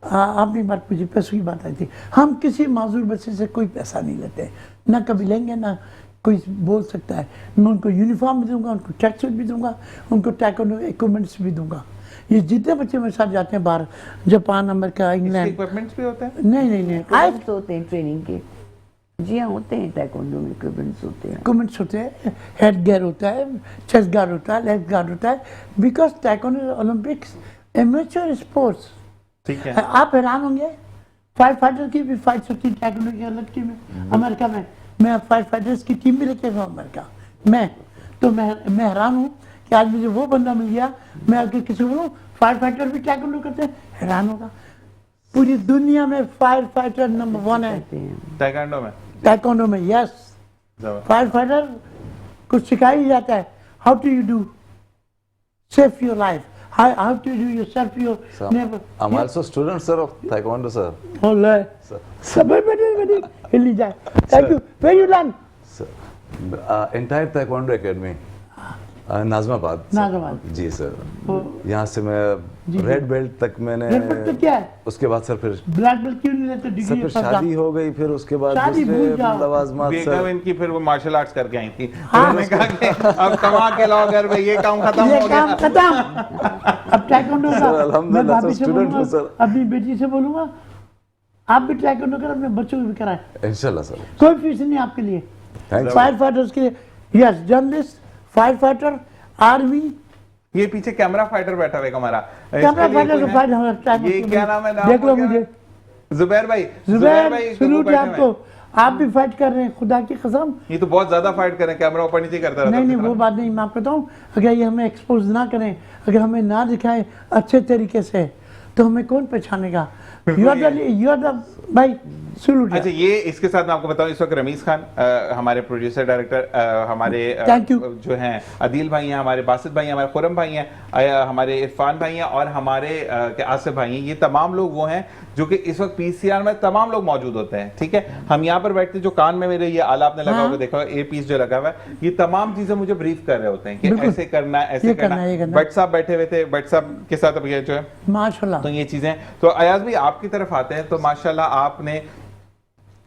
Speaker 5: आपने बात पूछी, पैसों की बात आई थी। हम किसी माजूर बच्चे से कोई पैसा नहीं लेते, ना कभी लेंगे, ना कोई बोल सकता है। मैं उनको यूनिफॉर्म भी दूंगा, उनको ट्रैक सूट भी दूंगा, उनको टैekwondo इक्विपमेंट्स भी दूंगा। ये जितने बच्चे मेरे साथ जाते हैं बाहर, जापान, अमेरिका, इंग्लैंड,
Speaker 1: इक्विपमेंट्स भी होते हैं।
Speaker 5: नहीं
Speaker 6: इक्विपमेंट्स होते हैं ट्रेनिंग के। जी हाँ, होते हैं taekwondo में इक्विपमेंट्स होते हैं।
Speaker 5: इक्विपमेंट्स होते हैं, हेड गियर होता है, चेस्ट गार्ड होता है, लेग गार्ड होता है, because taekwondo Olympics amateur sports.
Speaker 1: ठीक है।
Speaker 5: आप हैरान होंगे, फाइव फाइटर की भी फाइट्स होती है taekwondo की अलग टीम है। अमेरिका में मैं फाइव फाइटर्स की टीम भी लेके गया अमेरिका में, तो मैं हैरान हूँ कि आज मुझे वो बंदा मिल गया। मैं अगर किसी को बोलूँ फाइव फाइटर भी taekwondo करते हैं, हैरान होगा। पूरी दुनिया में फाइव फाइटर नंबर 1 है
Speaker 1: taekwondo में।
Speaker 5: taekwondo में, यस। फाइव फाइटर कुछ सिखाया ही जाता है, how to you do safe your life, how to do yourself your neighbor.
Speaker 2: I'm also student sir of taekwondo sir.
Speaker 5: Hola. सब बैठे हिली जाए। Thank you. Where you learn?
Speaker 2: Sir, entire taekwondo academy. नाज़माबाद।
Speaker 5: नाज़माबाद।
Speaker 2: Ji sir. यहाँ से मैं red belt तक मैंने।
Speaker 5: Red belt तक क्या है?
Speaker 2: उसके बाद सर फिर
Speaker 5: ब्लैक बेल्ट क्यों नहीं लेते?
Speaker 2: सर फिर शादी हो गई, फिर उसके बाद
Speaker 5: शादी भूल जाओ।
Speaker 2: लवाजमात सर।
Speaker 1: इनकी फिर वो मार्शल आर्ट्स करके आई थी, उन्होंने कहा कि अब कमा के लाओ घर में, ये काम खत्म हो गया।
Speaker 5: काम खत्म। अब taekwondo का मैं भाभी से बोलूँगा, अपनी बेटी से बोलूँगा, आप भी taekwondo कर, अपने बच्चों को भी कराएं।
Speaker 2: इंशाल्लाह सर।
Speaker 5: कोई फीस नहीं आपके लिए।
Speaker 2: Thank you.
Speaker 5: फाइव फाइटर्स के लिए, yes, journalist, five fighter, army.
Speaker 1: ये पीछे कैमरा फाइटर बैठा हुआ है हमारा।
Speaker 5: कैमरा फाइटर तो फाइट हमारा,
Speaker 1: ये क्या नाम है? नाम
Speaker 5: देख लो
Speaker 1: हो गया?
Speaker 5: मुझे।
Speaker 1: जुबैर भाई।
Speaker 5: जुबैर,
Speaker 1: इसको
Speaker 5: सलूट है
Speaker 1: बैठे हुए हैं।
Speaker 5: आपको। आप भी फाइट कर रहे हैं, खुदा की कसम।
Speaker 1: ये तो बहुत ज्यादा फाइट करें, कैमरा ऊपर नीचे करता रहता
Speaker 5: नहीं वो बात नहीं, मैं आपको बताऊं, अगर ये हमें एक्सपोज ना करें, अगर हमें ना दिखाएं अच्छे तरीके से, तो हमें कौन पहचानेगा? यू आर द भाई सलूट।
Speaker 1: अच्छा, ये इसके साथ मैं आपको बताऊं, इस वक्त रमीज खान हमारे प्रोड्यूसर डायरेक्टर, हमारे
Speaker 5: Thank you.
Speaker 1: जो हैं अदील भाई हैं, हमारे बासित भाई हैं, हमारे खुरम भाई हैं, हमारे इरफान भाई हैं और हमारे आसिफ भाई हैं। ये तमाम लोग वो हैं जो कि इस वक्त पीसीआर में तमाम लोग मौजूद होते हैं। ठीक है, हम यहाँ पर बैठते, जो कान में मेरे ये आला आपने लगा हुआ देखा, ये पीस जो लगा हुआ है, ये तमाम चीजें मुझे ब्रीफ कर रहे होते हैं कि ऐसे करना है, ऐसे करना है। भट्ट साहब बैठे हुए थे, भट्ट साहब के साथ अब ये जो है
Speaker 5: माशाल्लाह,
Speaker 1: तो ये चीजें। तो अयाज भाई आपकी तरफ आते हैं, तो माशाल्लाह आपने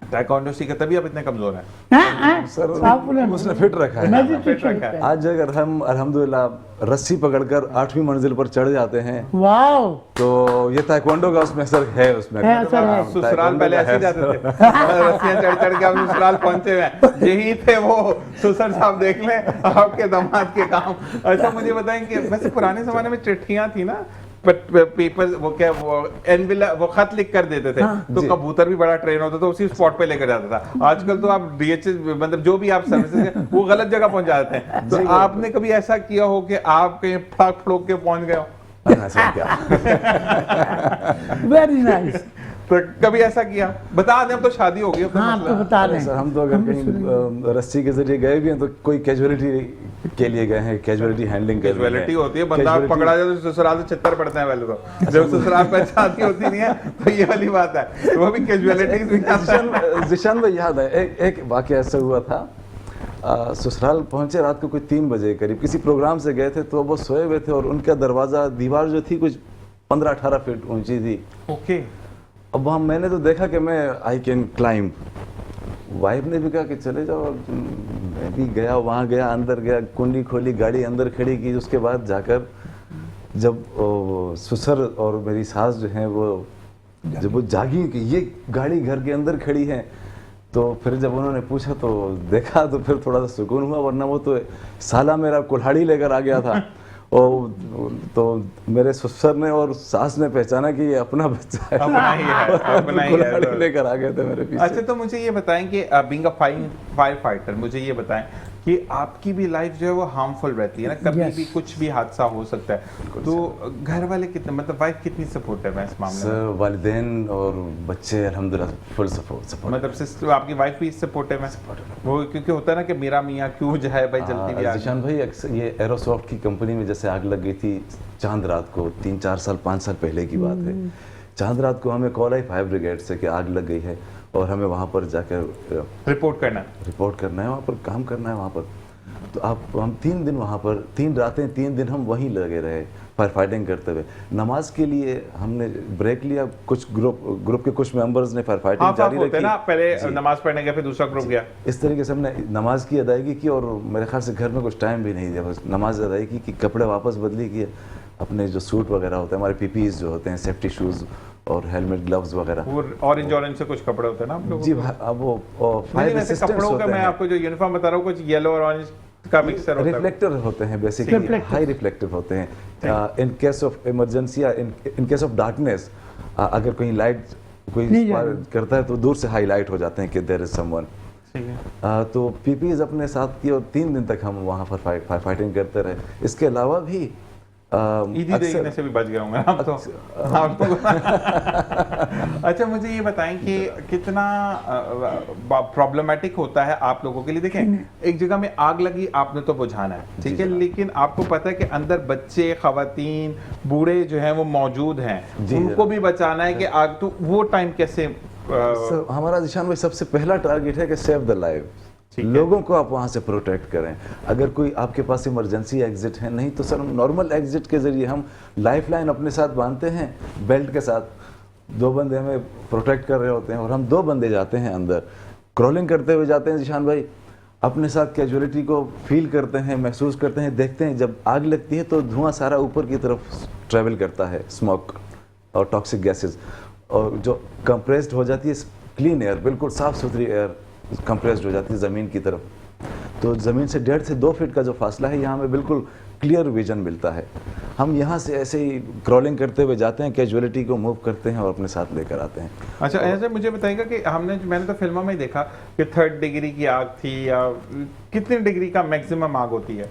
Speaker 1: taekwondo सीखा, तभी आप इतने कमजोर हैं।
Speaker 2: सर उसने फिट रखा है।
Speaker 5: मैं भी
Speaker 1: फिट रखा है।
Speaker 2: आज अगर हम अल्हम्दुलिल्लाह रस्सी पकड़कर 8वीं मंजिल पर चढ़ जाते हैं,
Speaker 5: वाओ,
Speaker 2: तो ये taekwondo का उसमें असर है। उसमें
Speaker 5: है, असर है।
Speaker 1: ससुराल पहले ऐसे जाते थे, रस्सियां चढ़ चढ़ के आप ससुराल पहुंचे हुए हैं। यही थे वो ससुर साहब, देख लें आपके दामाद के काम। अच्छा मुझे बताएं कि वैसे पुराने जमाने में चिट्ठियां थी ना, पेपर, वो क्या, वो एनवेलप, वो खत लिख कर देते थे। तो कबूतर भी बड़ा ट्रेन होता था, उसी स्पॉट पे लेकर जाता था। आजकल तो आप डीएचएस, मतलब जो भी आप सर्विसेज वो गलत जगह पहुंच जाते हैं। तो आपने कभी ऐसा किया हो कि आप कहीं फड़क फड़ोक के पहुंच गए हो?
Speaker 5: Very nice.
Speaker 1: तो कभी ऐसा किया? बता दें, अब तो शादी हो गई, अब तो
Speaker 5: हाँ,
Speaker 1: मसला
Speaker 5: आपको बता रहे
Speaker 2: सर
Speaker 5: हैं।
Speaker 2: हम तो अगर कहीं रस्सी के जरिए गए भी हैं तो कोई कैजुअलिटी के लिए गए हैं, कैजुअलिटी हैंडलिंग के लिए।
Speaker 1: कैजुअलिटी होती है, बंदा पकड़ा जाए तो ससुराल से छितर पड़ते हैं पहले तो। जब ससुराल पर शादी होती नहीं है तो ये वाली बात है, वो भी कैजुअलिटी भी
Speaker 2: जिशान भाई याद है, एक वाकया ऐसा हुआ था। ससुराल पहुंचे रात को कोई 3 बजे करीब, किसी प्रोग्राम से गए थे, तो वो सोए हुए थे और उनका दरवाज़ा, दीवार जो थी कुछ 15-18 फीट ऊंची थी।
Speaker 1: ओके।
Speaker 2: अब वहाँ मैंने तो देखा कि मैं आई कैन क्लाइंब। वाइफ ने भी कहा कि चले जाओ। मैं भी गया, वहाँ गया, अंदर गया, कुंडी खोली, गाड़ी अंदर खड़ी की। उसके बाद जाकर जब ससुर और मेरी सास जो हैं वो जब वो जागी कि ये गाड़ी घर के अंदर खड़ी है, तो फिर जब उन्होंने पूछा तो देखा, तो फिर थोड़ा सा सुकून हुआ, वरना वो तो साला मेरा कुल्हाड़ी लेकर आ गया था। और तो मेरे ससुर ने और सास ने पहचाना कि ये अपना बच्चा है,
Speaker 1: अपना ही है, अपना ही है।
Speaker 2: कुल्हाड़ी लेकर आ गए थे मेरे पीछे।
Speaker 1: अच्छा, तो मुझे ये बताएं कि बीइंग अ फायर फाइटर, मुझे ये बताएं कि आपकी भी लाइफ जो है वो हार्मफुल रहती है ना, कभी
Speaker 5: Yes.
Speaker 1: भी कुछ भी हादसा हो सकता है। तो घर वाले कितने, मतलब वाइफ कितनी सपोर्टिव है इस मामले में?
Speaker 2: सर वालिदैन और बच्चे अल्हम्दुलिल्लाह फुल सपोर्ट।
Speaker 1: मतलब सिस्टर, आपकी वाइफ भी सपोर्टिव है? वो क्योंकि होता है ना कि मेरा मियाँ क्यों जो है भाई जल्दी भी आ गई।
Speaker 2: जिशान भाई, अक्सर ये एरोसॉफ्ट की कंपनी में जैसे आग लग गई थी चांद रात को, 3-4 साल 5 साल पहले की बात है। चांद रात को हमें कॉल आई फायर ब्रिगेड से कि आग लग गई है और हमें वहाँ पर जाकर
Speaker 1: रिपोर्ट करना।
Speaker 2: रिपोर्ट करना है, वहाँ पर काम करना है वहाँ पर। तो हम 3 दिन वहाँ पर, 3 रातें 3 दिन हम वहीं लगे रहे फायर फाइटिंग करते हुए। नमाज के लिए हमने ब्रेक लिया, कुछ ग्रुप के कुछ मेंबर्स ने फायर फाइटिंग जारी रखी
Speaker 1: ना, पहले नमाज पढ़ने गया फिर दूसरा ग्रुप गया,
Speaker 2: इस तरीके से हमने नमाज की अदायगी की और मेरे ख्याल से घर में कुछ टाइम भी नहीं दिया, बस नमाज अदायगी की, कपड़े वापस बदली किए, अपने जो सूट वगैरह होते हैं, हमारे पीपीज जो होते हैं, सेफ्टी शूज़ और हेलमेट ग्लव्स वगैरह,
Speaker 1: वो ऑरेंज से कुछ कपड़े होते हैं ना आप लोगों
Speaker 2: जी
Speaker 1: को?
Speaker 2: अब वो फायर
Speaker 1: नहीं, वैसे
Speaker 2: रेसिस्टेंस
Speaker 1: कपड़ों का
Speaker 2: होते
Speaker 1: मैं
Speaker 2: हैं,
Speaker 1: आपको जो यूनिफॉर्म बता रहा हूँ कुछ येलो और ऑरेंज का मिक्सचर होता है।
Speaker 2: रिफ्लेक्टर होते हैं बेसिकली, हाई रिफ्लेक्टिव होते हैं। इन केस ऑफ इमरजेंसी या इन केस ऑफ डार्कनेस, अगर कहीं लाइट कोई करता है तो दूर से हाईलाइट हो जाते हैं कि देयर इज समवन। तो पीपीज अपने साथ की और 3 दिन तक हम वहाँ पर फायर फाइटिंग करते रहे। इसके अलावा भी
Speaker 1: ईदी देखने से भी बच गया हूँ आप तो। अच्छा मुझे ये बताएं कि कितना प्रॉब्लमेटिक होता है आप लोगों के लिए। देखें, एक जगह में आग लगी, आपने तो बुझाना है, ठीक है, लेकिन आपको पता है कि अंदर बच्चे, खवातीन, बूढ़े जो हैं वो मौजूद हैं, उनको भी बचाना है कि आग, तो वो टाइम कैसे?
Speaker 2: हमारा जिशान भाई सबसे पहला टारगेट है कि सेव द लाइफ, लोगों को आप वहाँ से प्रोटेक्ट करें। अगर कोई आपके पास इमरजेंसी एग्जिट है, नहीं तो सर नॉर्मल एग्जिट के ज़रिए हम लाइफलाइन अपने साथ बांधते हैं बेल्ट के साथ, 2 बंदे हमें प्रोटेक्ट कर रहे होते हैं और हम 2 बंदे जाते हैं अंदर, क्रॉलिंग करते हुए जाते हैं जिशान भाई, अपने साथ कैजुअलिटी को फील करते हैं, महसूस करते हैं, देखते हैं। जब आग लगती है तो धुआं सारा ऊपर की तरफ ट्रैवल करता है, स्मोक और टॉक्सिक गैसेज, और जो कंप्रेस्ड हो जाती है क्लीन एयर, बिल्कुल साफ़ सुथरी एयर कंप्रेस्ड हो जाती है ज़मीन की तरफ। तो ज़मीन से 1.5 से 2 फीट का जो फासला है, यहाँ में बिल्कुल क्लियर विजन मिलता है। हम यहाँ से ऐसे ही क्रॉलिंग करते हुए जाते हैं, कैजुअलिटी को मूव करते हैं और अपने साथ लेकर आते हैं।
Speaker 1: अच्छा, ऐसे मुझे बताइएगा कि मैंने तो फिल्मों में ही देखा कि 3rd डिग्री की आग थी, या कितनी डिग्री का मैक्सिमम आग होती है?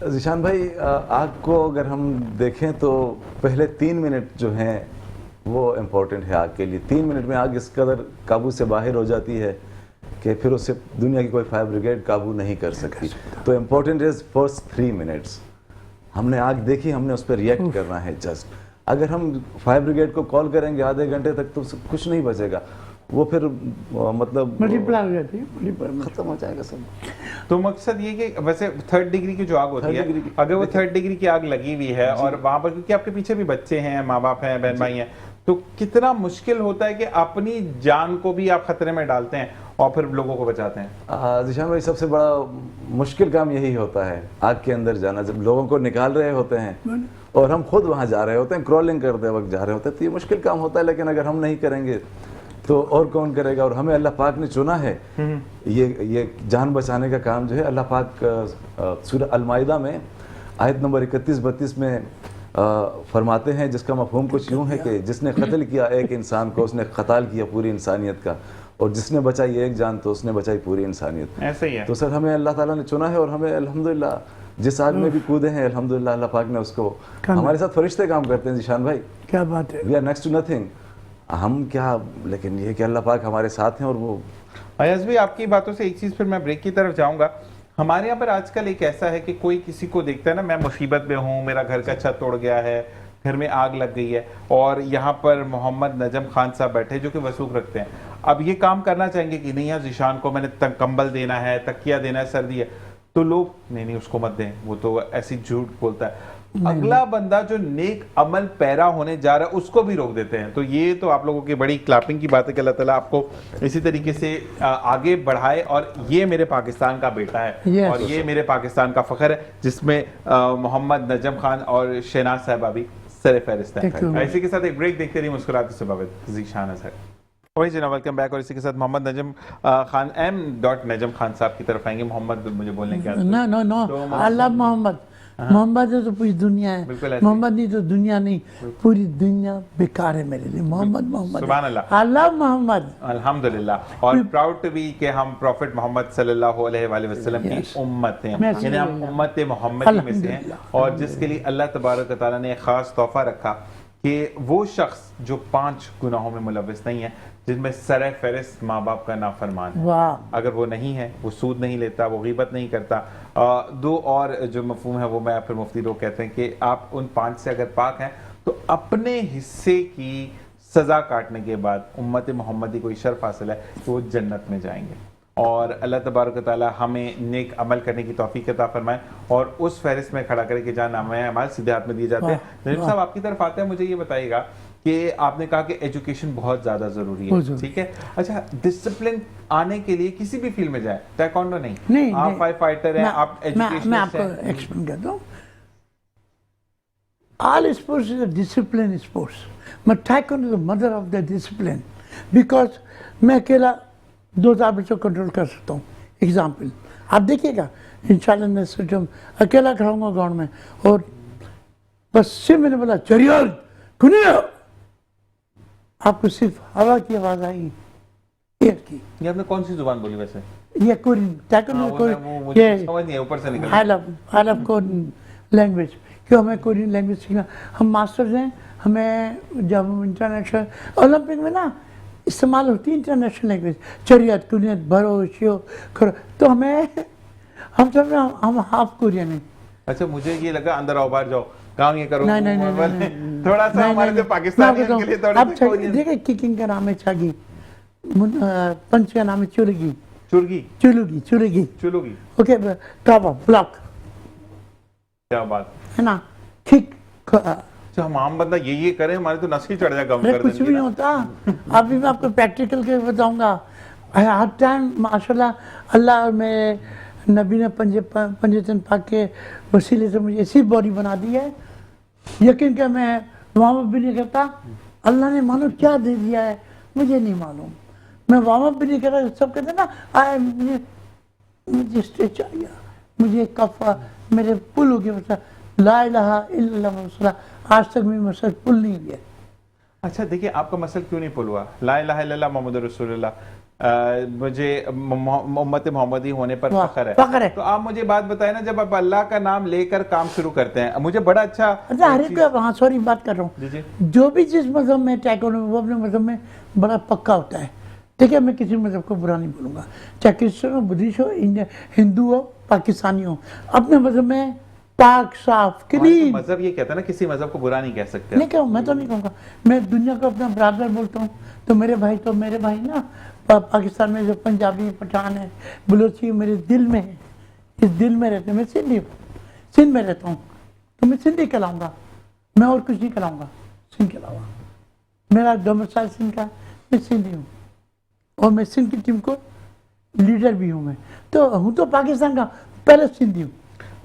Speaker 2: जिशान भाई, आग को अगर हम देखें तो पहले 3 मिनट जो हैं वो इम्पोर्टेंट है आग के लिए। 3 मिनट में आग इस कदर काबू से बाहर हो जाती है कि फिर उससे दुनिया की कोई फायर ब्रिगेड काबू नहीं कर सकती। तो इम्पोर्टेंट इज फर्स्ट 3 मिनट्स। हमने आग देखी, हमने उस पर रिएक्ट करना है जस्ट। अगर हम फायर ब्रिगेड को कॉल करेंगे आधे घंटे तक तो कुछ नहीं बचेगा, वो फिर मतलब
Speaker 5: मल्टीप्लाई हो जाती है,
Speaker 2: खत्म हो जाएगा सब।
Speaker 1: तो मकसद ये कि वैसे 3rd डिग्री की जो आग होती है, अगर वो 3rd डिग्री की आग लगी हुई है और वहां पर, क्योंकि आपके पीछे भी बच्चे हैं, माँ बाप हैं, बहन भाई हैं, तो कितना मुश्किल होता है कि अपनी जान को भी आप खतरे में डालते हैं और फिर लोगों को बचाते हैं?
Speaker 2: जिशान भाई, सबसे बड़ा मुश्किल काम यही होता है, आग के अंदर जाना। जब लोगों को निकाल रहे होते हैं और हम खुद वहाँ जा रहे होते हैं, क्रॉलिंग करते वक्त जा रहे होते हैं, तो ये मुश्किल काम होता है। लेकिन अगर हम नहीं करेंगे तो और कौन करेगा? और हमें अल्लाह पाक ने चुना है ये जान बचाने का काम जो है। अल्लाह पाक सूरह अल-माइदा में आयत नंबर 31-32 में फरमाते हैं, जिसका मफहूम कुछ यूँ है कि जिसने कत्ल किया एक इंसान को, उसने कत्ल किया पूरी इंसानियत का, और जिसने बचाई एक जान तो उसने बचाई पूरी इंसानियत।
Speaker 1: ऐसे ही है।
Speaker 2: तो सर हमें अल्लाह ताला ने चुना है और हमें अल्हम्दुलिल्लाह जिस आग में भी कूदे हैं, अल्हम्दुलिल्लाह अल्लाह पाक ने उसको, हमारे साथ फरिश्ते काम करते हैं जिशान भाई,
Speaker 5: क्या बात है।
Speaker 2: We are next to nothing, हम क्या, लेकिन ये कि अल्लाह पाक हमारे साथ हैं। और वो
Speaker 1: अय्याज भाई, आपकी बातों से एक चीज़, फिर मैं ब्रेक की तरफ जाऊंगा। हमारे यहाँ पर आजकल एक ऐसा है कि कोई किसी को देखता है ना, मैं मुसीबत में हूँ, मेरा घर का छत तोड़ गया है, घर में आग लग गई है, और यहाँ पर मोहम्मद नजम खान साहब बैठे जो कि वसूख रखते हैं, अब ये काम करना चाहेंगे कि नहीं यार ज़ीशान को मैंने कंबल देना है, तकिया देना है, सर्दी है, तो लोग नहीं उसको मत दें, वो तो ऐसी झूठ बोलता है। अगला बंदा जो नेक अमल पैरा होने जा रहा है उसको भी रोक देते हैं। तो ये तो आप लोगों की बड़ी क्लैपिंग की बात है कि अल्लाह ताला आपको इसी तरीके से आगे बढ़ाए। और ये मेरे पाकिस्तान का बेटा है और ये मेरे पाकिस्तान का फख्र है, जिसमें मोहम्मद नजम खान और शहनाज साहबा भी सर फहरिस्त है। इसी के साथ एक ब्रेक देखते रहिए मुस्कुराते सुबह ज़ीशान अज़हर। Welcome back. और इसी के साथ मोहम्मद नजम खान नजम खान साहब की तरफ आएंगे। मोहम्मद मुझे बोलने क्या?
Speaker 5: नो अल्लाह मोहम्मद, मोहम्मद है तो पूरी दुनिया है, मोहम्मद नहीं तो दुनिया नहीं, पूरी दुनिया बेकार है मेरे लिए। मोहम्मद मोहम्मद
Speaker 1: सुभान अल्लाह,
Speaker 5: अल्लाह मोहम्मद,
Speaker 1: अल्हम्दुलिल्लाह। और प्राउड टू बी कि हम प्रॉफिट मोहम्मद सल्लल्लाहु अलैहि वसल्लम की उम्मत हैं, यानी हम उम्मत मोहम्मदी में से हैं। और जिसके लिए अल्लाह तबारक व तआला ने एक खास तोहफा रखा कि वो शख्स जो 5 गुनाहों में मुलव्वस नहीं है, जिनमें सर फहरिस्त माँ बाप का नाफरमान है, अगर वो नहीं है, वो सूद नहीं लेता, वो गीबत नहीं करता। 2 और जो मफहूम है वो मैं फिर मुफ्ती लोग कहते हैं कि आप उन 5 से अगर पाक हैं तो अपने हिस्से की सजा काटने के बाद उम्मत मोहम्मदी को शर्फ हासिल है तो वो जन्नत में जाएंगे। और अल्लाह तबारक व तआला हमें नेक अमल करने की तौफीक अता फरमाए और उस फहरिस्त में खड़ा करे कि जहाँ नाम है हमारे सीधे हाथ में दिए जाते हैं। नजीम साहब आपकी तरफ आते हैं, मुझे ये बताइएगा कि आपने कहा कि एजुकेशन बहुत ज़्यादा ज़रूरी है, ठीक है। अच्छा, डिसिप्लिन आने के लिए किसी भी फील्ड में जाए, ताइक्वांडो नहीं, आप फाइव फाइटर हैं, आप एजुकेशन
Speaker 5: मैं आपको एक्सप्लेन करता हूँ। All sports is a discipline sports. But taekwondo is the mother of the discipline because मैं अकेला 2000 बच्चों को कंट्रोल कर सकता हूँ। एग्जाम्पल आप देखिएगा, इंशाल्लाह नेक्स्ट टाइम अकेला खड़ा हूँगा ग्राउंड में और बस सिर्फ मैंने बोला चरियर कुनिया, आपको सिर्फ हवा की आवाज आएगी, एयर की।
Speaker 1: ये आपने कौन सी जुबान बोली वैसे?
Speaker 5: ये कोरियन taekwondo
Speaker 1: मुझे समझ नहीं है, ऊपर से निकल।
Speaker 5: आई लव कोरियन लैंग्वेज, क्यों हमें कोरियन लैंग्वेज सीखना। हम मास्टर्स हैं, हमें जब हम इंटरनेशनल ओलंपिक में ना इस्तेमाल होती है इंटरनेशनल लैंग्वेज, चरियत कुनियत भरो शियो करो, तो हमें हम सब हम हाफ कोरियन हैं।
Speaker 1: अच्छा, मुझे ये लगा अंदर आओ बाहर जाओ, काम ये करो।
Speaker 5: नहीं,
Speaker 1: थोड़ा सा हमारे जो पाकिस्तानी के लिए थोड़ा
Speaker 5: अब देखिए, किकिंग का नाम है छागी, पंच का नाम है चुरगी, चुलुगी, ओके, काबा ब्लॉक,
Speaker 1: क्या बात
Speaker 5: है ना, किक।
Speaker 1: जो हम आम बंदा ये करें, हमारे तो नस ही चढ़ जाएगा।
Speaker 5: अरे कुछ भी नहीं होता। अभी मैं आपको प्रैक्टिकल के बताऊंगा। हर टाइम माशाल्लाह अल्लाह में नबी ने पंजतन पाक के वसीले से मुझे ऐसी बॉडी बना दी है, यकीन कि मैं वार्म अप भी नहीं करता। अल्लाह ने मानो क्या दे दिया है मुझे नहीं मालूम, मैं वार्म अप भी नहीं कर रहा। सब कहते ना आए मुझे स्टेज चाहिए, मुझे कफा मेरे पुल हो गया, ला इलाहा इल्लल्लाह मुहम्मद, आज तक मेरी मसल पुल नहीं हुई है।
Speaker 1: अच्छा देखिए, आपका मसल क्यों नहीं पुल हुआ? ला इलाहा इल्लल्लाह मोहम्मद रसूलुल्लाह, मुझे उम्मत मोहम्मदी होने पर फख्र है। तो आप मुझे बात बताएं ना, जब आप अल्लाह का नाम लेकर काम शुरू करते हैं, मुझे बड़ा अच्छा
Speaker 5: हर एक, हाँ सॉरी बात कर रहा हूँ, जो भी जिस मजहब में टैक्वांडो वो अपने मजहब में बड़ा पक्का होता है। ठीक है, मैं किसी मजहब को बुरा नहीं बोलूँगा, चाहे क्रिश्चियन हो, बुद्धिस्ट हो, हिंदू हो, पाकिस्तानी हो, अपने मजहब में पाक साफ क्लीन।
Speaker 1: मजहब ये कहता है ना, किसी मजहब को बुरा नहीं कह सकते।
Speaker 5: नहीं कहूँ, मैं तो नहीं कहूँगा, मैं दुनिया को अपना बराबर बोलता हूँ। तो मेरे भाई ना पाकिस्तान में जो पंजाबी पठान है, बलोची मेरे दिल में है, इस दिल में रहते हैं। मैं सिंधी हूँ, सिंध में रहता हूँ, तो मैं सिंधी कहलाऊँगा, मैं और कुछ नहीं कहलाऊँगा सिंध के अलावा। मेरा डोमिसाइल सिंध का, मैं सिंधी हूँ और मैं सिंध की टीम को लीडर भी हूँ। मैं तो हूँ तो पाकिस्तान का, पहले सिंधी हूँ।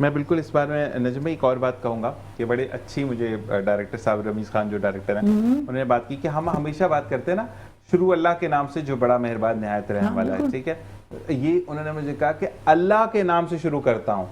Speaker 1: मैं बिल्कुल इस बार में नजम भाई एक और बात कहूँगा कि बड़े अच्छी मुझे डायरेक्टर साहब रमीज खान जो डायरेक्टर हैं उन्होंने बात की कि हम हमेशा बात करते हैं ना, शुरू अल्लाह के नाम से जो बड़ा मेहरबान निहायत रहने वाला है। ठीक है, ये उन्होंने मुझे कहा कि अल्लाह के नाम से शुरू करता हूँ,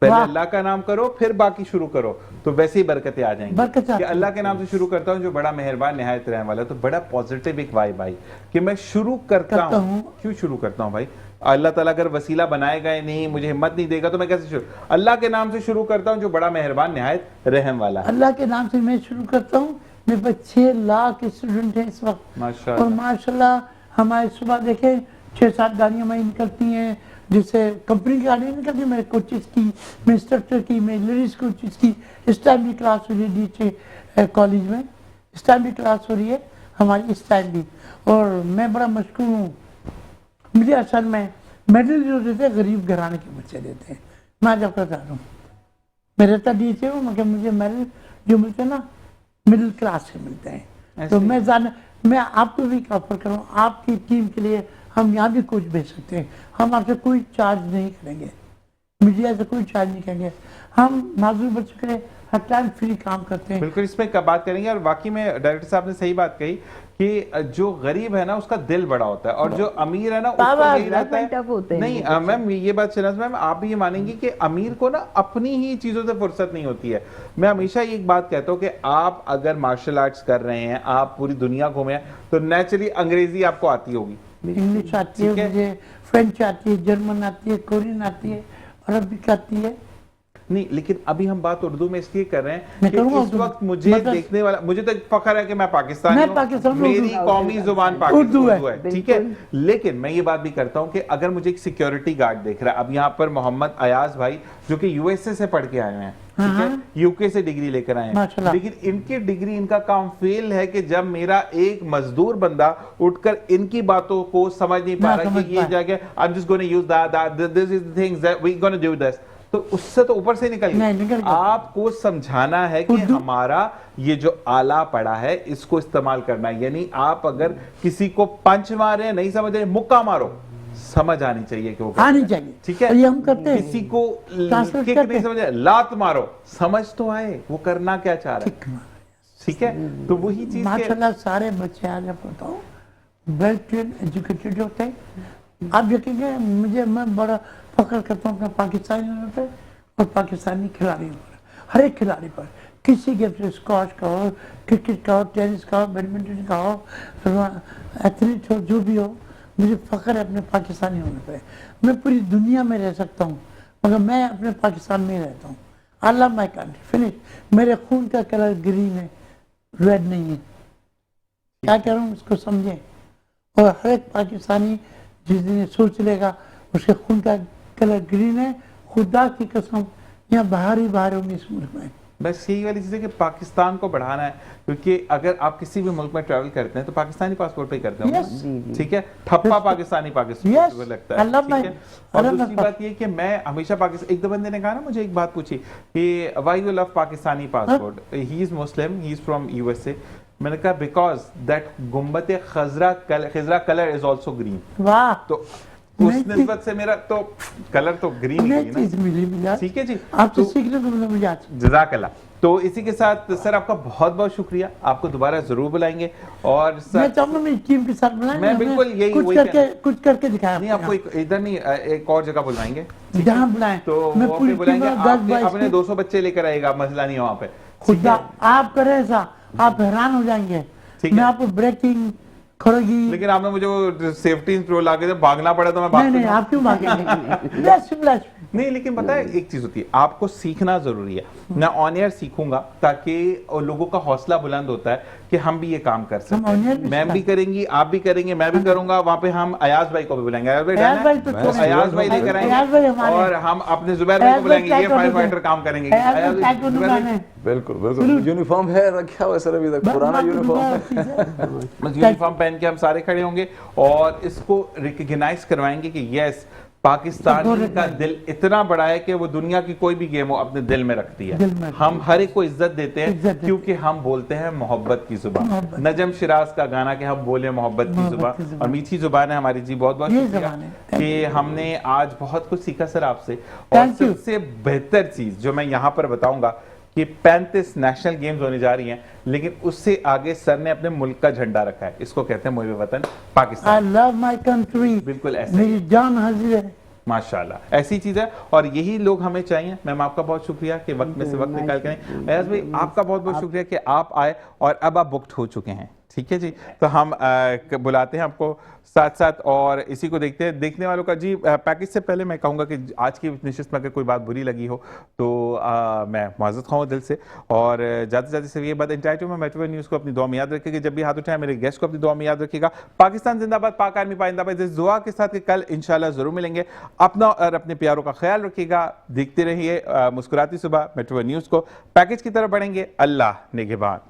Speaker 1: पहले अल्लाह का नाम करो फिर बाकी शुरू करो, तो वैसे ही बरकतें आ जाएंगी। कि अल्लाह के नाम से शुरू करता हूँ जो बड़ा मेहरबान निहायत रहने वाला है, तो बड़ा पॉजिटिव एक वाइब आई कि मैं शुरू करता हूँ। क्यों शुरू करता हूँ भाई? अल्लाह ताला अगर वसीला बनाएगा ही नहीं, मुझे हिम्मत नहीं देगा, तो मैं कैसे शुरू? अल्लाह के नाम से शुरू करता हूँ जो बड़ा मेहरबान निहायत रहम वाला है।
Speaker 5: अल्लाह के नाम से मैं शुरू करता हूँ। मेरे पास 6 लाख स्टूडेंट हैं इस वक्त,
Speaker 1: माशाअल्लाह।
Speaker 5: और माशाल्लाह हमारे सुबह देखे 6-7 गाड़ियाँ हमारी निकलती हैं, जिससे कंपनी की गाड़ियाँ निकलती हैं, मेरे कोचेस की, मेरे इंस्ट्रक्टर की, मेरे लेडीज कोचेस की। इस टाइम भी क्लास हो रही है डीचे कॉलेज में, इस टाइम भी क्लास हो रही है हमारी, इस टाइम भी। और मैं बड़ा मशहूर हूँ। मुझे असल में मेडल जो देते हैं गरीब घराने के बच्चे देते हैं। मैं जब बता रहा हूँ, मैं रहता डीचे हूँ, मगर मुझे मेडल जो मिलते हैं ना मिडिल क्लास से मिलते हैं। तो मैं आपको भी ऑफर करूँ, आपकी टीम के लिए हम यहाँ भी कोच भेज सकते हैं। हम आपसे कोई चार्ज नहीं करेंगे, मीडिया से कोई चार्ज नहीं करेंगे। हम माजूर बच्चों के लिए हर टाइम फ्री काम करते हैं।
Speaker 1: बिल्कुल, इसमें बात करेंगे। और वाकई में डायरेक्टर साहब ने सही बात कही कि जो गरीब है ना उसका दिल बड़ा होता है, और जो अमीर है ना उसको नहीं रहता है। नहीं मैम, ये बात शनाज मैम आप भी ये मानेंगी कि अमीर को ना अपनी ही चीजों से फुर्सत नहीं होती है। मैं हमेशा एक बात कहता हूँ कि आप अगर मार्शल आर्ट्स कर रहे हैं, आप पूरी दुनिया घूमे हैं, तो नेचुरली अंग्रेजी आपको आती होगी,
Speaker 5: इंग्लिश आती है मुझे, फ्रेंच आती है, जर्मन आती है, कोरियन आती है, अरबिक आती है,
Speaker 1: नहीं, लेकिन अभी हम बात उर्दू में इसलिए कर रहे हैं
Speaker 5: मैं
Speaker 1: कि
Speaker 5: करूँगा
Speaker 1: इस
Speaker 5: उर्दू में।
Speaker 1: वक्त मुझे
Speaker 5: मतलब-
Speaker 1: देखने वाला, मुझे तो फख्र है कि मैं पाकिस्तानी
Speaker 5: मैं
Speaker 1: हूँ,
Speaker 5: पाकिस्तानी हूँ,
Speaker 1: मेरी
Speaker 5: उर्दू-
Speaker 1: कौमी जुबान
Speaker 5: उर्दू है।
Speaker 1: ठीक है। लेकिन मैं ये बात भी करता हूँ कि अगर मुझे एक सिक्योरिटी गार्ड देख रहा है, अब यहाँ पर मोहम्मद अयाज भाई जो कि यूएसए से पढ़ के आए हैं, ठीक है, यूके से डिग्री लेकर आए हैं,
Speaker 5: माशाल्लाह।
Speaker 1: लेकिन इनकी डिग्री, इनका काम फेल है कि जब मेरा एक मजदूर बंदा उठकर इनकी बातों को समझ नहीं पा
Speaker 5: ना
Speaker 1: रहा
Speaker 5: समझ
Speaker 1: कि ये
Speaker 5: पाए।
Speaker 1: जाके I am just gonna use that, this is the things that we gonna do this, तो उससे तो ऊपर से निकल
Speaker 5: नहीं, निकल
Speaker 1: गया।
Speaker 5: गया।
Speaker 1: आपको समझाना है कि
Speaker 5: उर्दू-
Speaker 1: हमारा ये जो आला पड़ा है इसको इस्तेमाल करना है। यानी आप अगर किसी को पंच मारे हैं, नहीं समझ रहे, मुक्का मारो, समझ आनी चाहिए कि वो क्या
Speaker 5: आनी
Speaker 1: कर रहा है।
Speaker 5: चाहिए।
Speaker 1: ठीक है,
Speaker 5: और ये हम करते हैं।
Speaker 1: किसी को
Speaker 5: ट्रांसलेट
Speaker 1: किक
Speaker 5: करते
Speaker 1: नहीं
Speaker 5: हैं।
Speaker 1: समझ आए, लात मारो, समझ तो आए वो करना क्या चाह रहा है। ठीक है, तो वही चीज के
Speaker 5: माशाल्लाह सारे बच्चे आज आपको बताऊं वेल ट्रेन एजुकेटेड होते हैं। आप देखेंगे मुझे, मैं बड़ा फख्र करता हूँ अपने पाकिस्तानी होने पर और पाकिस्तानी खिलाड़ियों पर, हर एक खिलाड़ी पर, किसी गेम से, स्क्वाश का हो, क्रिकेट का हो, टेनिस का हो, बैडमिंटन का हो, एथलीट हो, जो भी हो, मुझे फख्र है अपने पाकिस्तानी होने पर। मैं पूरी दुनिया में रह सकता हूँ मगर मैं अपने पाकिस्तान में ही रहता हूँ। I love my country, finish. मेरे खून का कलर ग्रीन है, रेड नहीं है। क्या कह रहा हूँ उसको समझें। और हर एक पाकिस्तानी जिस दिन ये सोच लेगा उसके खून का कलर ग्रीन है, खुदा की कसम यहाँ बाहर ही बाहर होंगे इस मुल्क में।
Speaker 1: बस यही वाली चीज़ है कि पाकिस्तान को बढ़ाना है, क्योंकि अगर आप किसी भी मुल्क में ट्रैवल करते हैं तो पाकिस्तानी पासपोर्ट पे ही करते हैं।
Speaker 5: Yes.
Speaker 1: ठीक है, ठप्पा पाकिस्तानी पाकिस्तान
Speaker 5: Yes.
Speaker 1: को लगता है।
Speaker 5: I love
Speaker 1: ठीक
Speaker 5: my-
Speaker 1: है? और
Speaker 5: I love my
Speaker 1: दूसरी बात ये कि मैं हमेशा पाकिस्तान, एक दो बंदे ने कहा ना, मुझे एक बात पूछी कि why you love Pakistani passport, he is Muslim, he is from USA. मैंने कहा because that Gumbad Khazra colour is also green.
Speaker 5: वाह,
Speaker 1: तो उस निस्बत से मेरा तो कलर तो ग्रीन ही
Speaker 5: नई
Speaker 1: है
Speaker 5: चीज
Speaker 1: ना।
Speaker 5: मिली मुझे।
Speaker 1: ठीक है जी,
Speaker 5: आपसे
Speaker 1: तो-
Speaker 5: सीखने को मिला मुझे आज।
Speaker 1: जज़ाकल्लाह। तो इसी के साथ सर आपका बहुत बहुत शुक्रिया, आपको दोबारा जरूर बुलाएंगे। और
Speaker 5: मैं
Speaker 1: सर
Speaker 5: चाहूंगा मेरी टीम के साथ बुलाएं,
Speaker 1: मैं बिल्कुल यही-
Speaker 5: कुछ
Speaker 1: वही
Speaker 5: करके दिखाया
Speaker 1: नहीं, आपको इधर नहीं, एक और जगह बुलवाएंगे,
Speaker 5: जहाँ बुलाएं
Speaker 1: तो
Speaker 5: मैं
Speaker 1: वो
Speaker 5: पूरी
Speaker 1: पे बुलाएंगे।
Speaker 5: टीम में 10-22
Speaker 1: अपने 200 बच्चे लेकर आएगा, मसला नहीं है वहाँ पे।
Speaker 5: खुदा आप करें ऐसा, आप हैरान हो जाएंगे।
Speaker 1: ठीक
Speaker 5: मैं
Speaker 1: है।
Speaker 5: आपको ब्रेकिंग खड़गी,
Speaker 1: लेकिन आपने मुझे वो सेफ्टी इंस्ट्रो ला के जब भागना पड़ा तो मैं
Speaker 5: नहीं
Speaker 1: भाग
Speaker 5: नहीं आप क्यों भागेंगे। ब्लेस
Speaker 1: नहीं, लेकिन पता है एक चीज होती है, आपको सीखना जरूरी है। मैं ऑन एयर सीखूंगा ताकि लोगों का हौसला बुलंद होता है कि हम भी ये काम कर सकते
Speaker 5: हम on air
Speaker 1: हैं।
Speaker 5: भी
Speaker 1: मैं भी करेंगी, आप भी करेंगे, मैं भी करूंगा। वहां पे हम अयाज भाई को भी बुलाएंगे। अयाज भाई
Speaker 5: अयाज
Speaker 1: डन
Speaker 5: भाई
Speaker 1: है?
Speaker 5: तो
Speaker 1: तो
Speaker 5: छोड़ो।
Speaker 1: अयाज भाई लेकर
Speaker 5: अयाज भाई
Speaker 1: आएंगे
Speaker 5: हमारे-
Speaker 1: और हम अपने जुबैर भाई को
Speaker 5: अयाज भाई
Speaker 1: बुलाएंगे, ये
Speaker 5: क्या
Speaker 1: फायर
Speaker 5: करोगे?
Speaker 1: फाइटर काम करेंगे।
Speaker 5: अयाज भाई
Speaker 1: अयाज
Speaker 5: क्या
Speaker 1: भाई,
Speaker 5: करूंगा
Speaker 1: जुबैर भाई,
Speaker 5: मैं?
Speaker 2: बिल्कुल बिल्कुल यूनिफॉर्म है रखा हुआ है सर अभी तक, पुराना यूनिफॉर्म है।
Speaker 1: बस यूनिफॉर्म पहन के हम सारे खड़े होंगे और इसको रिकॉग्नाइज करवाएंगे कि यस, पाकिस्तान का दिल इतना बड़ा है कि वो दुनिया की कोई भी गेम हो अपने दिल में रखती है।
Speaker 5: दिल में
Speaker 1: हम हर एक को इज्जत देते
Speaker 5: इज्जत
Speaker 1: हैं
Speaker 5: देते
Speaker 1: क्योंकि हम बोलते हैं मोहब्बत की जुबान।
Speaker 5: मोहब्बत।
Speaker 1: नजम शिराज का गाना कि हम बोले मोहब्बत की
Speaker 5: मोहब्बत की
Speaker 1: जुबान,
Speaker 5: जुबान।
Speaker 1: और मीठी जुबान है हमारी। जी बहुत बहुत
Speaker 5: ये
Speaker 1: शुक्रिया
Speaker 5: जुबान है।
Speaker 1: कि हमने आज बहुत कुछ सीखा सर आपसे। और
Speaker 5: Thank you.
Speaker 1: सबसे बेहतर चीज जो मैं यहाँ पर बताऊंगा कि 35 नेशनल गेम्स होने जा रही हैं, लेकिन उससे आगे सर ने अपने मुल्क का झंडा रखा है। इसको कहते हैं मुझे वतन Pakistan.
Speaker 5: I love my country,
Speaker 1: बिल्कुल ऐसे
Speaker 5: मेरी जान हाजिर है।
Speaker 1: माशाल्लाह, ऐसी चीज है और यही लोग हमें चाहिए। मैम आपका बहुत शुक्रिया कि वक्त में से वक्त निकाल कर आए। अयाज भाई आपका बहुत बहुत शुक्रिया कि आप आए और अब आप बुक्ड हो चुके हैं। ठीक है जी, तो हम बुलाते हैं आपको साथ साथ और इसी को देखते हैं। देखने वालों का जी पैकेज से पहले मैं कहूँगा कि आज की नशिस्त में अगर कोई बात बुरी लगी हो तो मैं मुआज़्ज़त खाऊँ दिल से। और जाते जाते से ये बात इंटाइटो में मेट्रो न्यूज़ को अपनी दुआ में याद रखिएगा। जब भी हाथ उठाए मेरे गेस्ट को अपनी दुआ में याद रखिएगा। पाकिस्तान जिंदाबाद, पाक आर्मी पाइंदाबाद, इस दुआ के साथ कि कल इंशाल्लाह ज़रूर मिलेंगे। अपना और अपने प्यारों का ख्याल रखिएगा। देखते रहिए मुस्कुराती सुबह मेट्रो न्यूज़ को। पैकेज की तरफ बढ़ेंगे। अल्लाह निगहबान।